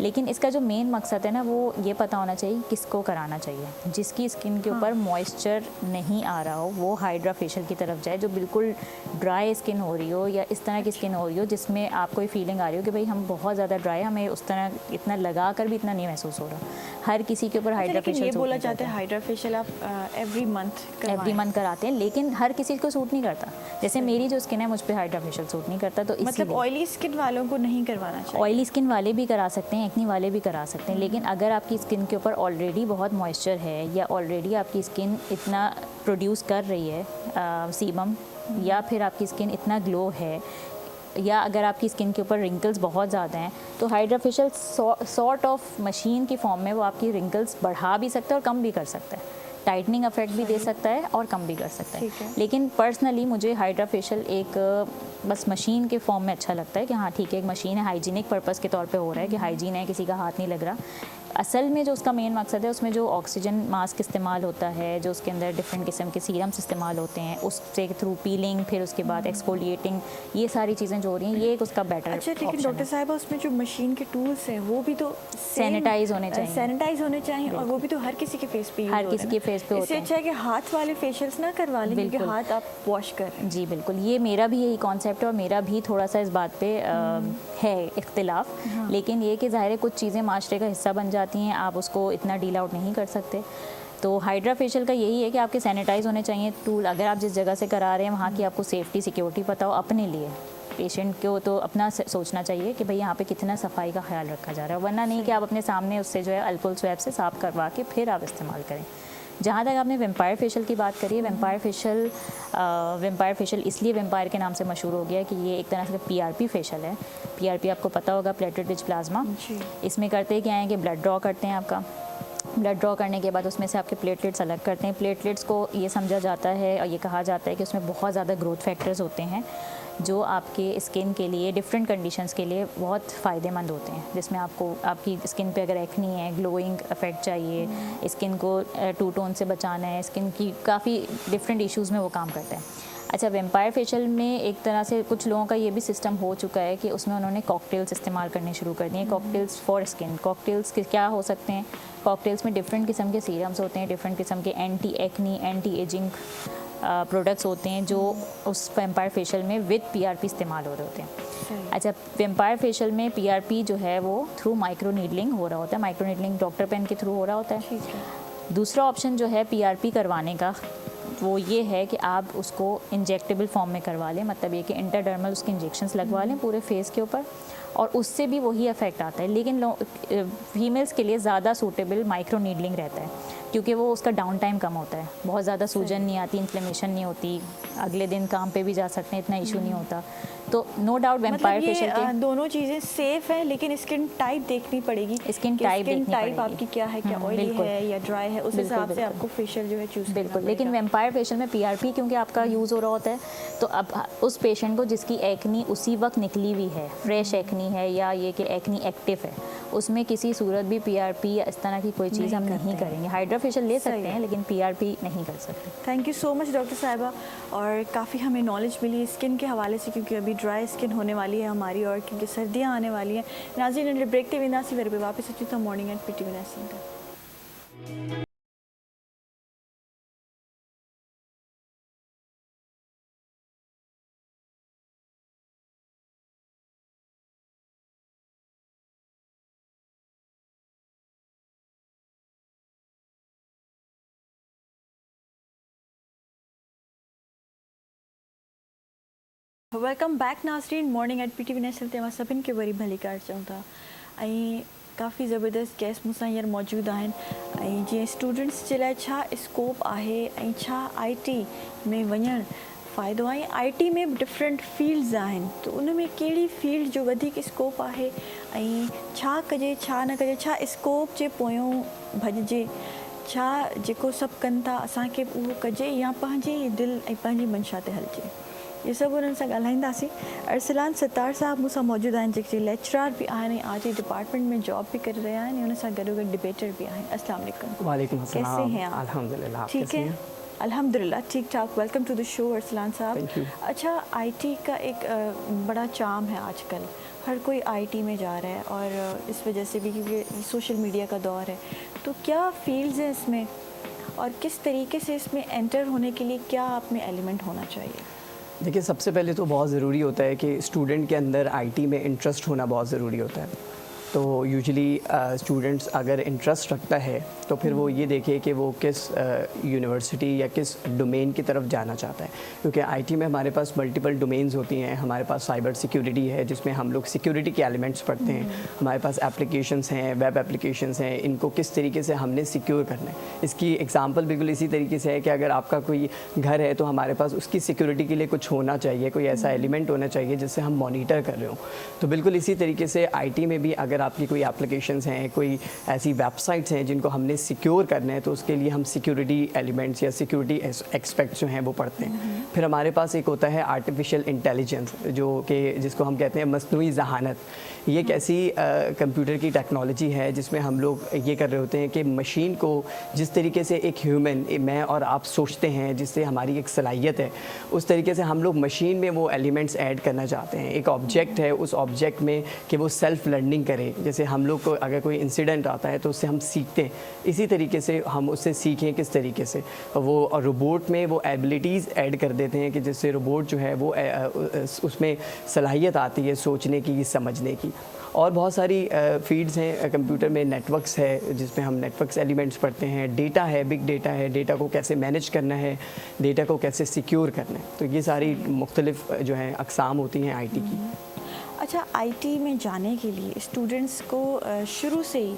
लेकिन इसका जो मेन मकसद है ना वो ये पता होना चाहिए किसको कराना चाहिए। जिसकी स्किन के ऊपर मॉइस्चर नहीं आ रहा हो वो हाइड्रा फेशियल की तरफ जाए। जो बिल्कुल ड्राई स्किन हो रही हो या इस तरह की स्किन हो रही हो जिसमें आपको ये फीलिंग आ रही हो कि भाई हम बहुत ज़्यादा ड्राई, हमें उस तरह इतना लगा कर भी इतना नहीं महसूस हो रहा, हर किसी के ऊपर हाइड्रा फेशियल। ये बोला जाता है हाइड्रा फेशियल आप एवरी मंथ कराते हैं, लेकिन हर किसी को सूट नहीं करता। जैसे मेरी जो स्किन है मुझ पर हाइड्रा फेशियल सूट नहीं करता। तो मतलब ऑयली स्किन वालों को नहीं करवाना चाहिए। ऑयली स्किन वाले भी करा सकते हैं, एक्नी वाले भी करा सकते हैं, लेकिन अगर आपकी स्किन के ऊपर ऑलरेडी बहुत मॉइस्चर है या ऑलरेडी आपकी स्किन इतना प्रोड्यूस कर रही है सीबम, या फिर आपकी स्किन इतना ग्लो है, या अगर आपकी स्किन के ऊपर रिंकल्स बहुत ज़्यादा हैं, तो hydra facial sort of machine की फॉर्म में वो आपकी रिंकल्स बढ़ा भी सकता है और कम भी कर सकता है। टाइटनिंग इफेक्ट भी दे सकता है और कम भी कर सकता है। लेकिन पर्सनली मुझे हाइड्रा फेशियल एक बस मशीन के फॉर्म में अच्छा लगता है कि हाँ ठीक है, एक मशीन है, हाइजीनिक पर्पस के तौर पे हो रहा है कि हाइजीन है, किसी का हाथ नहीं लग रहा। असल में जो उसका मेन मकसद है उसमें जो ऑक्सीजन मास्क इस्तेमाल होता है, जो उसके अंदर डिफरेंट किस्म के सीरम्स इस्तेमाल होते हैं, उससे थ्रू पीलिंग, फिर उसके बाद एक्सफोलिएटिंग, ये सारी चीज़ें जो हो रही हैं, ये एक उसका बेटर अच्छा, लेकिन डॉक्टर साहिबा उसमें जो मशीन के टूल्स हैं वो भी तो सैनिटाइज होने चाहिए, सैनिटाइज होने चाहिए, और वो भी तो हर किसी के फेस पे हर किसी के फेस पे होते इससे हैं। अच्छा है कि हाथ वाले फेशियल्स ना करवा लें, क्योंकि हाथ आप वॉश कर रहे हैं। जी बिल्कुल, ये मेरा भी यही कॉन्सेप्ट है और मेरा भी थोड़ा सा इस बात पे है इख्तिलाफ, लेकिन ये कि ज़ाहिर है कुछ चीज़ें माशरे का हिस्सा बन जाती हैं, आप उसको इतना डील आउट नहीं कर सकते। तो हाइड्रा फेशियल का यही है कि आपके सैनिटाइज होने चाहिए टूल, अगर आप जिस जगह से करा रहे हैं वहाँ की आपको सेफ्टी सिक्योरिटी पता हो अपने लिए। पेशेंट को तो अपना सोचना चाहिए कि भाई यहाँ पे कितना सफाई का ख्याल रखा जा रहा है, वरना नहीं कि आप अपने सामने उससे जो है अल्कोहल स्वैब से साफ करवा के फिर आप इस्तेमाल करें। जहाँ तक आपने वेम्पायर फेशियल की बात करी है, वेम्पायर फेशियल इसलिए वेम्पायर के नाम से मशहूर हो गया है कि ये एक तरह से PRP फेशियल है। PRP आपको पता होगा, प्लेटलेट रिच प्लाज्मा। इसमें करते क्या है कि ब्लड ड्रॉ करते हैं, आपका ब्लड ड्रॉ करने के बाद उसमें से आपके प्लेटलेट्स अलग करते हैं। प्लेटलेट्स को ये समझा जाता है और ये कहा जाता है कि उसमें बहुत ज़्यादा ग्रोथ फैक्टर्स होते हैं जो आपके स्किन के लिए, डिफरेंट कंडीशंस के लिए बहुत फ़ायदेमंद होते हैं, जिसमें आपको आपकी स्किन पे अगर एक्नी है, ग्लोइंग इफेक्ट चाहिए, स्किन को टू टोन से बचाना है, स्किन की काफ़ी डिफरेंट इश्यूज़ में वो काम करता है। अच्छा, वेम्पायर फेशियल में एक तरह से कुछ लोगों का ये भी सिस्टम हो चुका है कि उसमें उन्होंने कॉकटेल्स इस्तेमाल करने शुरू कर दिए। कॉकटेल्स फॉर स्किन, कॉकटेल्स क्या हो सकते हैं? कॉकटेल्स में डिफरेंट किस्म के सीरम्स होते हैं, डिफरेंट किस्म के anti acne, anti ageing products होते हैं जो उस वेम्पायर फेशियल में विद PRP इस्तेमाल हो रहे होते हैं। अच्छा, वेम्पायर फेशियल में PRP जो है वो थ्रू माइक्रो नीडलिंग हो रहा होता है, माइक्रो नीडलिंग डॉक्टर पेन के थ्रू हो रहा होता है। दूसरा ऑप्शन जो है PRP करवाने का वो ये है कि आप उसको इंजेक्टेबल फॉर्म में करवा लें, मतलब ये कि इंटरडर्मल उसके इंजेक्शंस लगवा लें पूरे फेस के ऊपर, और उससे भी वही इफेक्ट आता है। लेकिन फीमेल्स के लिए ज़्यादा सूटेबल माइक्रो नीडलिंग रहता है, क्योंकि वो उसका डाउन टाइम कम होता है, बहुत ज़्यादा सूजन नहीं आती, इन्फ्लेमेशन नहीं होती, अगले दिन काम पे भी जा सकते हैं, इतना इशू नहीं होता। तो नो डाउट वेम्पायर फेशियल के दोनों चीज़ें सेफ है, लेकिन स्किन टाइप देखनी पड़ेगी। स्किन टाइप आपकी क्या है, क्या ऑयली है या ड्राई है, उस हिसाब से आपको फेशियल जो है चूज करना बिल्कुल। लेकिन वेम्पायर फेशियल में PRP क्योंकि आपका यूज़ हो रहा होता है, तो अब उस पेशेंट को जिसकी एक्नी उसी वक्त निकली हुई है, फ्रेश एक्नी है या ये कि एक्नी एक्टिव है, उसमें किसी सूरत भी PRP या इस तरह की कोई चीज़ हम नहीं करेंगे। हाइड्रा फेशियल ले सकते हैं लेकिन PRP नहीं कर सकते। Thank you so much doctor साहिबा, और काफ़ी हमें नॉलेज मिली स्किन के हवाले से, क्योंकि अभी ड्राई स्किन होने वाली है हमारी, और क्योंकि सर्दियाँ आने वाली हैं। नाज़रीन, ब्रेक ते वेंदासीं, वरी वापस अचूं था मॉर्निंग एट PT विनासीं था। वेलकम बैक नाज़रीन, मॉर्निंग एट PT नेशनल ते सभिनि खे वरी भली कार चऊं था। ऐं काफ़ी ज़बरदस्त गेस्ट मूंसां हींअर मौजूदु आहिनि, ऐं जीअं स्टूडेंट्स जे लाइ छा स्कोप आहे ऐं छा IT में वञणु फ़ाइदो आहे। IT में डिफरेंट फील्ड्स आहिनि, तो उन में कहिड़ी फील्ड जो वधीक स्कोप आहे ऐं छा कजे छा न कजे, छा स्कोप जे पोयों भॼिजे, छा जेको सभु कनि था असांखे उहो कजे या पंहिंजी दिलि ऐं पंहिंजी मंशा ते हलिजे। ये सब उन्हनि सां ॻाल्हाईंदासीं। अरसलान सत्तार साहब मूंसां मौजूदु आहिनि, जेके लेक्चरर भी आहिनि ऐं आर्ट डिपार्टमेंट में जॉब भी करे रहिया आहिनि, उन सां गॾोगॾु डिबेटर भी आहिनि। अस्सलाम वालेकुम। वालेकुम अस्सलाम। कैसे हैं आप? अल्हम्दुलिल्लाह। ठीक है, अल्हम्दुलिल्लाह ठीक ठाक। Welcome to the show Arsalan साहब। Thank you. अच्छा, IT का एक बड़ा चार्म है आजकल, हर कोई IT में जा रहा है, और इस वजह से भी क्योंकि सोशल मीडिया का दौर है, तो क्या फील्ड्स हैं इसमें और किस तरीके से इसमें एंटर होने के लिए क्या आप में एलिमेंट होना चाहिए? देखिए, सबसे पहले तो बहुत ज़रूरी होता है कि स्टूडेंट के अंदर IT में इंटरेस्ट होना बहुत ज़रूरी होता है। तो यूजुअली स्टूडेंट्स अगर इंटरेस्ट रखता है तो फिर वो ये देखे कि वो किस यूनिवर्सिटी या किस डोमेन की तरफ जाना चाहता है, क्योंकि IT में हमारे पास मल्टीपल डोमेन्स होती हैं। हमारे पास साइबर सिक्योरिटी है जिसमें हम लोग सिक्योरिटी के एलिमेंट्स पढ़ते हैं, हमारे पास एप्लीकेशंस हैं, वेब एप्लीकेशंस हैं, इनको किस तरीके से हमने सिक्योर करना है। इसकी एग्जांपल बिल्कुल इसी तरीके से है कि अगर आपका कोई घर है तो हमारे पास उसकी सिक्योरिटी के लिए कुछ होना चाहिए, कोई ऐसा एलिमेंट होना चाहिए जिससे हम मॉनिटर कर रहे हो। तो बिल्कुल इसी तरीके से IT में भी अगर आपकी कोई एप्लीकेशंस हैं, कोई ऐसी वेबसाइट्स हैं जिनको हमने सिक्योर करना है, तो उसके लिए हम सिक्योरिटी एलिमेंट्स या सिक्योरिटी एस्पेक्ट्स जो हैं वो पढ़ते हैं। फिर हमारे पास एक होता है आर्टिफिशियल इंटेलिजेंस, जो कि जिसको हम कहते हैं मसनूई ज़हानत। ये एक ऐसी कंप्यूटर की टेक्नोलॉजी है जिसमें हम लोग ये कर रहे होते हैं कि मशीन को जिस तरीके से एक ह्यूमन, मैं और आप सोचते हैं, जिससे हमारी एक सलाहियत है, उस तरीके से हम लोग मशीन में वो एलिमेंट्स ऐड करना चाहते हैं। एक ऑब्जेक्ट है, उस ऑब्जेक्ट में कि वो सेल्फ लर्निंग करे। जैसे हम लोग को अगर कोई इंसिडेंट आता है तो उससे हम सीखते हैं, इसी तरीके से हम उससे सीखें किस तरीके से। वो रोबोट में वो एबिलिटीज़ ऐड कर देते हैं कि जिससे रोबोट जो है वो उसमें सलाहियत आती है सोचने की, समझने की। और बहुत सारी फील्ड्स हैं कंप्यूटर में। नेटवर्क्स है जिसमें हम नेटवर्क्स एलिमेंट्स पढ़ते हैं, डेटा है, बिग डेटा है, डेटा को कैसे मैनेज करना है, डेटा को कैसे सिक्योर करना है। तो ये सारी मुख्तलिफ जो हैं अक़साम होती हैं आईटी की। अच्छा, आईटी में जाने के लिए स्टूडेंट्स को शुरू से ही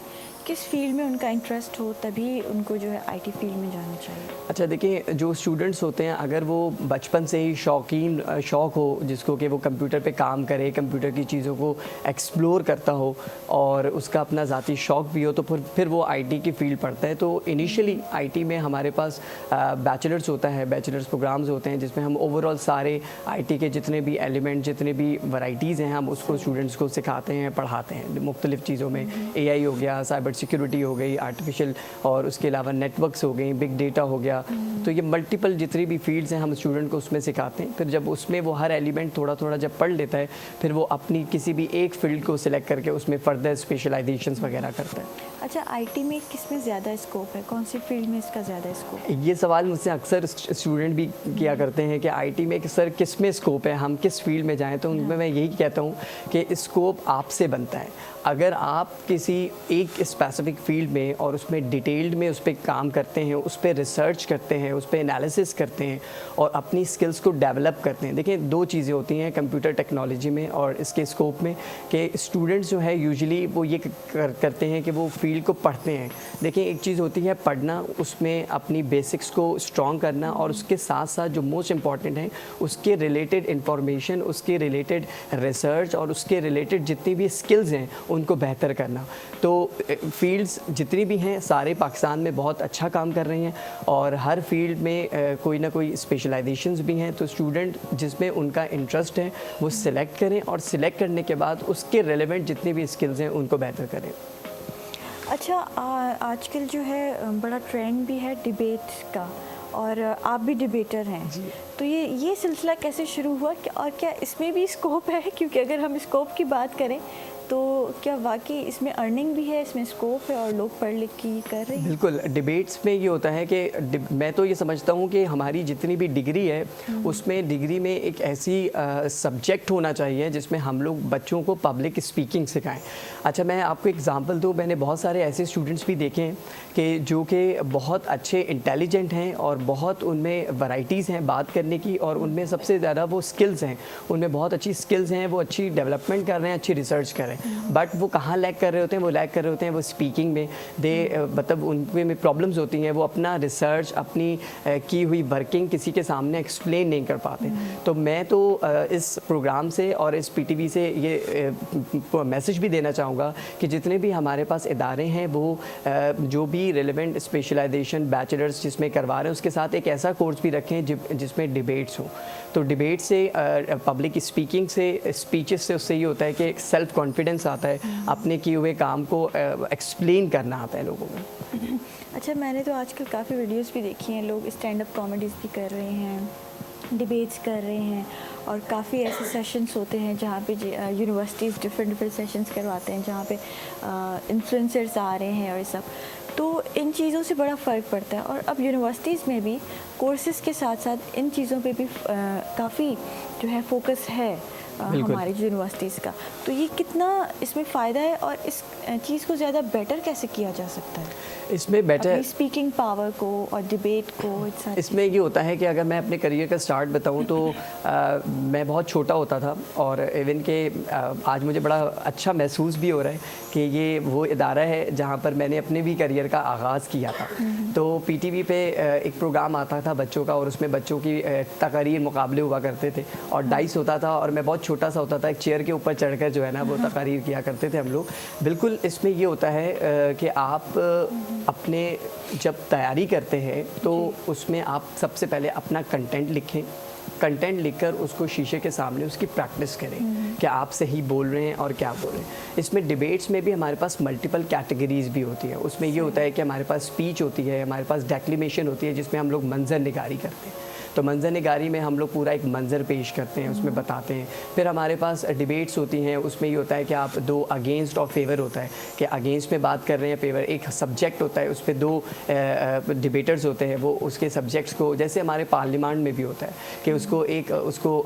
किस फील्ड में उनका इंटरेस्ट हो तभी उनको जो है आईटी फील्ड में जाना चाहिए? अच्छा देखिए, जो स्टूडेंट्स होते हैं अगर वो बचपन से ही शौक़ हो जिसको कि वो कंप्यूटर पे काम करे, कंप्यूटर की चीज़ों को एक्सप्लोर करता हो और उसका अपना ज़ाती शौक़ भी हो, तो फिर वो आईटी की फील्ड पढ़ता है। तो इनिशियली आईटी में हमारे पास बैचलर्स होता है, बैचलर्स प्रोग्राम्स होते हैं जिसमें हम ओवरऑल सारे आईटी के जितने भी एलिमेंट, जितने भी वैराइटीज़ हैं, हम उसको स्टूडेंट्स को सिखाते हैं, पढ़ाते हैं मुख्तलिफ़ चीज़ों में। एआई हो गया, साइबर सिक्योरिटी हो गई, आर्टिफिशियल, और उसके अलावा नेटवर्क्स हो गई, बिग डेटा हो गया। तो ये मल्टीपल जितनी भी फील्ड्स हैं हम स्टूडेंट को उसमें सिखाते हैं। फिर जब उसमें वो हर एलिमेंट थोड़ा थोड़ा जब पढ़ लेता है, फिर वो अपनी किसी भी एक फील्ड को सिलेक्ट करके उसमें फर्दर स्पेशलाइजेशंस वगैरह करता है। अच्छा, आईटी में किस में ज़्यादा स्कोप है, कौन सी फील्ड में इसका ज़्यादा स्कोप है? ये सवाल मुझसे अक्सर स्टूडेंट भी किया करते हैं कि आईटी में सर किस में स्कोप है, हम किस फील्ड में जाएं। तो उनमें मैं यही कहता हूँ कि स्कोप आपसे बनता है। अगर आप किसी एक स्पेसिफिक फील्ड में और उसमें डिटेल्ड में उस पर काम करते हैं, उस पर रिसर्च करते हैं, उस पर एनालिसिस करते हैं और अपनी स्किल्स को डेवलप करते हैं। देखिए, दो चीज़ें होती हैं कंप्यूटर टेक्नोलॉजी में और इसके स्कोप में कि स्टूडेंट्स जो है यूजुअली वो ये करते हैं कि वो फील्ड को पढ़ते हैं। देखिए, एक चीज़ होती है पढ़ना, उसमें अपनी बेसिक्स को स्ट्रॉन्ग करना, और उसके साथ साथ जो मोस्ट इम्पॉर्टेंट है उसके रिलेटेड इंफॉर्मेशन, उसके रिलेटेड रिसर्च और उसके रिलेटेड जितनी भी स्किल्स हैं उनको बेहतर करना। तो फील्ड्स जितनी भी हैं सारे पाकिस्तान में बहुत अच्छा काम कर रही हैं और हर फील्ड में कोई ना कोई स्पेशलाइजेशंस भी हैं। तो स्टूडेंट जिसमें उनका इंटरेस्ट है वो सिलेक्ट करें और सिलेक्ट करने के बाद उसके रेलेवेंट जितनी भी स्किल्स हैं उनको बेहतर करें। अच्छा, आजकल जो है बड़ा ट्रेंड भी है डिबेट का, और आप भी डिबेटर हैं, तो ये सिलसिला कैसे शुरू हुआ और क्या इसमें भी स्कोप है? क्योंकि अगर हम स्कोप की बात करें तो क्या वाकई इसमें अर्निंग भी है, इसमें स्कोप है और लोग पढ़ लिख के कर रहे हैं? बिल्कुल, डिबेट्स में ये होता है कि मैं तो ये समझता हूँ कि हमारी जितनी भी डिग्री है उसमें डिग्री में एक ऐसी सब्जेक्ट होना चाहिए जिसमें हम लोग बच्चों को पब्लिक स्पीकिंग सिखाएं। अच्छा, मैं आपको एग्जांपल दूँ, मैंने बहुत सारे ऐसे स्टूडेंट्स भी देखे हैं कि जो कि बहुत अच्छे इंटेलिजेंट हैं और बहुत उनमें वैराइटीज़ हैं बात करने की, और उनमें सबसे ज़्यादा वो स्किल्स हैं, उनमें बहुत अच्छी स्किल्स हैं, वो अच्छी डेवलपमेंट कर रहे हैं, अच्छी रिसर्च कर रहे हैं। बट वो कहाँ लैग कर रहे होते हैं? वो लैग कर रहे होते हैं वो स्पीकिंग में। मतलब उनमें प्रॉब्लम्स होती हैं, वो अपना रिसर्च, अपनी की हुई वर्किंग किसी के सामने एक्सप्लेन नहीं कर पाते। तो मैं तो इस प्रोग्राम से और इस पीटीवी से ये मैसेज भी देना चाहूँगा कि जितने भी हमारे पास इदारे हैं वो जो भी रिलेवेंट स्पेशलाइजेशन बैचलर्स जिसमें करवा रहे हैं उसके साथ एक ऐसा कोर्स भी रखें जिसमें डिबेट्स हो। तो डिबेट से, पब्लिक स्पीकिंग से, स्पीचेस से उससे ये होता है कि सेल्फ कॉन्फिडेंस आता है, अपने किए हुए काम को एक्सप्लेन करना आता है लोगों को। अच्छा, मैंने तो आजकल काफ़ी वीडियोस भी देखी हैं, लोग स्टैंड अप कॉमेडीज़ भी कर रहे हैं, डिबेट्स कर रहे हैं, और काफ़ी ऐसे सेशंस होते हैं जहाँ पे यूनिवर्सिटीज़ डिफरेंट सेशंस करवाते हैं जहाँ पे इन्फ्लुएंसर्स आ रहे हैं और ये सब। तो इन चीज़ों से बड़ा फ़र्क पड़ता है, और अब यूनिवर्सिटीज़ में भी कोर्सेज़ के साथ साथ इन चीज़ों पे भी काफ़ी जो है फोकस है हमारी यूनिवर्सिटीज़ का। तो ये कितना इसमें फ़ायदा है और इस चीज़ को ज़्यादा बेटर कैसे किया जा सकता है? इसमें बेटर स्पीकिंग पावर को और डिबेट को। इसमें ये होता है कि अगर मैं अपने करियर का स्टार्ट बताऊं तो मैं बहुत छोटा होता था, और इवन के आज मुझे बड़ा अच्छा महसूस भी हो रहा है कि ये वो इदारा है जहां पर मैंने अपने भी करियर का आगाज़ किया था। तो पीटीवी पे एक प्रोग्राम आता था बच्चों का, और उसमें बच्चों की तकरीर मुकाबले हुआ करते थे और डाइस होता था, और मैं बहुत छोटा सा होता था, एक चेयर के ऊपर चढ़कर जो है ना वो तकारीर किया करते थे हम लोग। बिल्कुल इसमें ये होता है कि आप अपने जब तैयारी करते हैं तो उसमें आप सबसे पहले अपना कंटेंट लिखें, कंटेंट लिखकर उसको शीशे के सामने उसकी प्रैक्टिस करें कि आप सही बोल रहे हैं और क्या बोल रहे हैं। इसमें डिबेट्स में भी हमारे पास मल्टीपल कैटेगरीज भी होती है। उसमें ये होता है कि हमारे पास स्पीच होती है, हमारे पास डेक्लेमेशन होती है जिसमें हम लोग मंजर निगारी करते हैं। तो मंजर निगारी में हम लोग पूरा एक मंजर पेश करते हैं, उसमें बताते हैं। फिर हमारे पास डिबेट्स होती हैं, उसमें ये होता है कि आप दो अगेंस्ट और फेवर होता है कि अगेंस्ट में बात कर रहे हैं, फेवर एक सब्जेक्ट होता है, उस पर दो डिबेटर्स होते हैं, वो उसके सब्जेक्ट्स को, जैसे हमारे पार्लियामेंट में भी होता है कि उसको एक उसको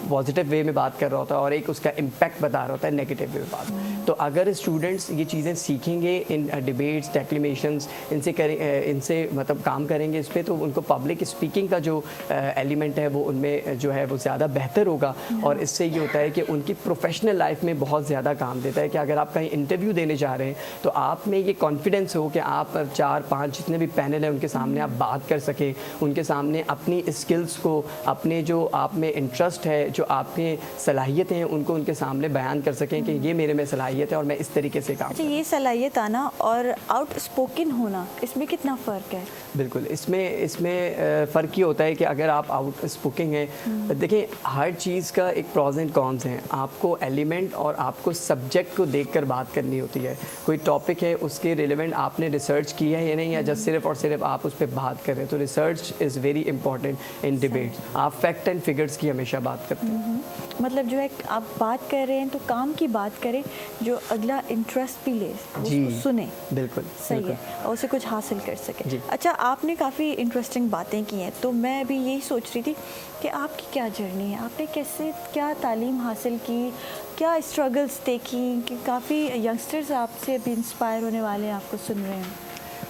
पॉजिटिव वे में बात कर रहा होता है और एक उसका इम्पैक्ट बता रहा होता है नेगेटिव वे में बात। तो अगर स्टूडेंट्स ये चीज़ें सीखेंगे इन डिबेट्स, डेक्लेमेशंस, इनसे मतलब काम करेंगे इस पर, तो उनको पब्लिक स्पीकिंग का जो एलिमेंट है वो उनमें जो है वो ज़्यादा बेहतर होगा। और इससे ये होता है कि उनकी प्रोफेशनल लाइफ में बहुत ज़्यादा काम देता है कि अगर आप कहीं इंटरव्यू देने जा रहे हैं तो आप में ये कॉन्फिडेंस हो कि आप 4-5 जितने भी पैनल हैं उनके सामने आप बात कर सकें, उनके सामने अपनी स्किल्स को, अपने जो आप में इंटरेस्ट है, जो आप में सलाहियतें हैं, उनको उनके सामने बयान कर सकें कि ये मेरे में सलाहियत है और मैं इस तरीके से काम। अच्छा, ये सलाहियत आना और आउट स्पोकन होना, इसमें कितना फ़र्क है? बिल्कुल, इसमें फ़र्क ये होता है कि अगर आप आउट स्पोकिंग हैं, देखिए हर चीज़ का एक प्रॉज एंड कॉन्स हैं। आपको एलिमेंट और आपको सब्जेक्ट को देखकर बात करनी होती है। कोई टॉपिक है उसके रिलेवेंट आपने रिसर्च की है या नहीं, या जस्ट सिर्फ और सिर्फ आप उस पर बात कर रहे हैं। तो research is very important in debate. आप फैक्ट एंड फिगर्स की हमेशा बात करते हैं। मतलब जो है आप बात कर रहे हैं तो काम की बात करें, जो अगला इंटरेस्ट भी ले, उसको सुने। बिल्कुल सही है, और उसे कुछ हासिल कर सके। अच्छा, आपने काफ़ी इंटरेस्टिंग बातें की हैं, तो मैं अभी यही सोच रही थी कि आपकी क्या जर्नी है, आपने कैसे क्या तालीम हासिल की, क्या स्ट्रगल्स देखी, कि काफ़ी यंगस्टर्स आपसे अभी इंस्पायर होने वाले हैं, आपको सुन रहे हैं।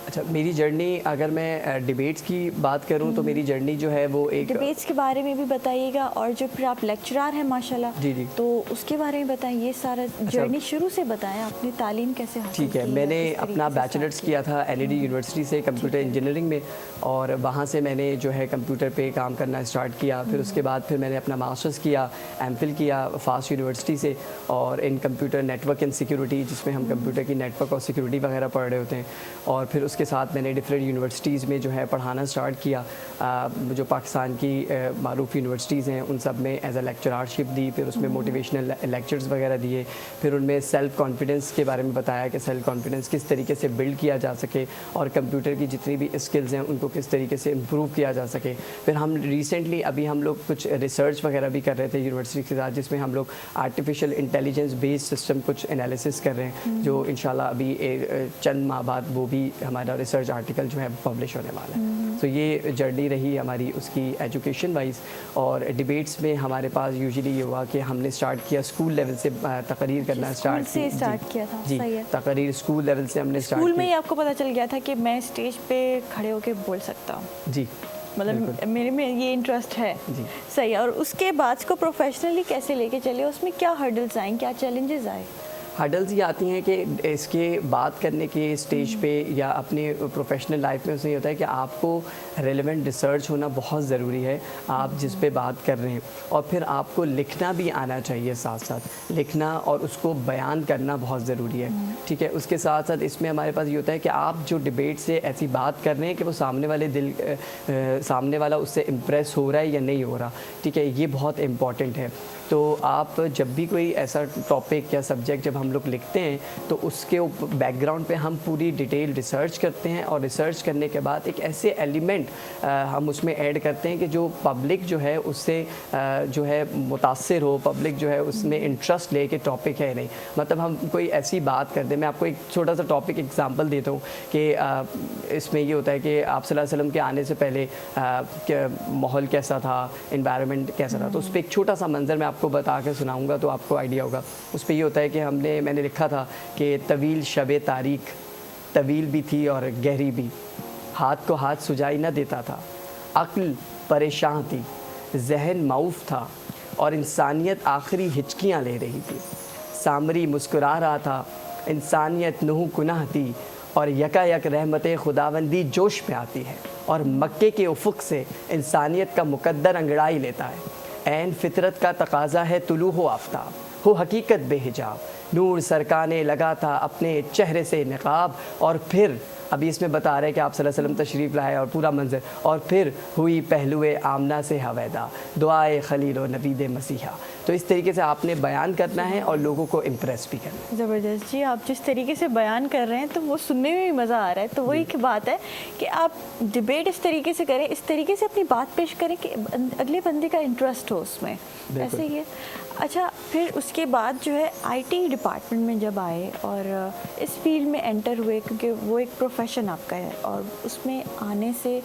अच्छा, मेरी जर्नी अगर मैं डिबेट्स की बात करूं तो मेरी जर्नी जो है वो एक डिबेट्स के बारे में भी बताइएगा, और जो फिर आप लेक्चरर हैं माशाल्लाह, जी जी, तो उसके बारे में बताएं, ये सारा जर्नी शुरू से बताएं, अपनी तालीम कैसे हासिल की। ठीक है, मैंने अपना बैचलर्स किया था एलईडी यूनिवर्सिटी से कंप्यूटर इंजीनियरिंग में, और वहाँ से मैंने जो है कंप्यूटर पे काम करना स्टार्ट किया। फिर उसके बाद फिर मैंने अपना मास्टर्स किया, एमफिल किया फास्ट यूनिवर्सिटी से, और इन कंप्यूटर नेटवर्क एंड सिक्योरिटी, जिसमें हम कंप्यूटर की नेटवर्क और सिक्योरिटी वगैरह पढ़ रहे होते हैं। और फिर उसके साथ मैंने डिफरेंट यूनिवर्सिटीज़ में जो है पढ़ाना स्टार्ट किया, जो पाकिस्तान की मारूफ यूनिवर्सिटीज़ हैं उन सब में एज अ लेक्चररशिप दी। फिर उसमें मोटिवेशनल लेक्चर्स वगैरह दिए। फिर उनमें सेल्फ़ कॉन्फिडेंस के बारे में बताया कि सेल्फ़ कॉन्फिडेंस किस तरीके से बिल्ड किया जा सके, और कंप्यूटर की जितनी भी स्किल्स हैं उनको किस तरीके से इम्प्रूव किया जा सके। फिर हम रिसेंटली अभी हम लोग कुछ रिसर्च वगैरह भी कर रहे थे यूनिवर्सिटी के साथ, जिसमें हम लोग आर्टिफिशियल इंटेलिजेंस बेस्ड सिस्टम कुछ एनालिसिस कर रहे हैं, जो इंशाल्लाह अभी चंद माह बाद वो भी हमारा रिसर्च आर्टिकल जो है पब्लिश होने वाला है। तो ये जर्नी रही हमारी उसकी एजुकेशन वाइज। और डिबेट्स में हमारे पास यूजुअली ये हुआ कि हमने स्टार्ट किया स्कूल लेवल से तकरीर करना स्टार्ट किया था। जी, सही है। तकरीर स्कूल लेवल से हमने स्टार्ट स्कूल में ही आपको पता चल गया था कि मैं स्टेज पे खड़े होकर बोल सकता हूँ। जी, मतलब मेरे में ये इंटरेस्ट है। जी, सही है। और उसके बाद को प्रोफेशनली कैसे लेके चले, उसमें क्या हर्डल्स आए, क्या चैलेंजेस आए? हर्डल्स ये आती हैं कि इसके बात करने के स्टेज पे या अपने प्रोफेशनल लाइफ में उसमें ये होता है कि आपको रेलेवेंट रिसर्च होना बहुत ज़रूरी है, आप जिस पे बात कर रहे हैं। और फिर आपको लिखना भी आना चाहिए, साथ साथ लिखना और उसको बयान करना बहुत ज़रूरी है। ठीक है, उसके साथ साथ इसमें हमारे पास ये होता है कि आप जो डिबेट से ऐसी बात कर रहे हैं कि वो सामने वाला उससे इम्प्रेस हो रहा है या नहीं हो रहा। ठीक है, ये बहुत इम्पॉर्टेंट है। तो आप जब भी कोई ऐसा टॉपिक या सब्जेक्ट जब हम लोग लिखते हैं तो उसके बैकग्राउंड पे हम पूरी डिटेल रिसर्च करते हैं, और रिसर्च करने के बाद एक ऐसे एलिमेंट हम उसमें ऐड करते हैं कि जो पब्लिक जो है उससे जो है मुतासिर हो, पब्लिक जो है उसमें इंटरेस्ट ले कि टॉपिक है नहीं। मतलब हम कोई ऐसी बात करते हैं, मैं आपको एक छोटा सा टॉपिक एग्जांपल देता हूँ कि इसमें ये होता है कि आप सल्लल्लाहु अलैहि वसल्लम के आने से पहले माहौल कैसा था, इन्वायरमेंट कैसा था। तो उस पर एक छोटा सा मंजर मैं आपको बता के सुनाऊंगा तो आपको आइडिया होगा। उस पर ये होता है कि मैंने लिखा था कि तवील शबे तारीख, तवील भी थी और गहरी भी, हाथ को हाथ सुझाई न देता था, अक्ल परेशान थी, जहन माऊफ था, और इंसानियत आखिरी हिचकियाँ ले रही थी। सामरी मुस्कुरा रहा था, इंसानियत नूह गुनाह थी, और यकायक रहमत खुदावंदी जोश में आती है, और मक्के के उफुक से इंसानियत का मुकद्दर अंगड़ाई लेता है। ऐन फितरत का तकाजा है तुलू हो आफ्ताब, हो हकीकत बेहिजाब, नूर सरकाने लगा था अपने चेहरे से निकाब। और फिर अभी इसमें बता रहे हैं कि आप सल्लल्लाहु अलैहि वसल्लम तशरीफ़ लाए और पूरा मंजर, और फिर हुई पहलुए आमना से हवैदा, दुआए खलील व नबीद मसीहा। तो इस तरीके से आपने बयान करना है और लोगों को इम्प्रेस भी करना है। ज़बरदस्त जी, आप जिस तरीके से बयान कर रहे हैं तो वो सुनने में भी मज़ा आ रहा है। तो वही की बात है कि आप डिबेट इस तरीके से करें, इस तरीके से अपनी बात पेश करें कि अगले बंदे का इंटरेस्ट हो उसमें, ऐसे ही है। अच्छा, फिर उसके बाद जो है आईटी डिपार्टमेंट में जब आए और इस फील्ड में एंटर हुए, क्योंकि वो एक प्रोफेशन आपका है, और उसमें आने से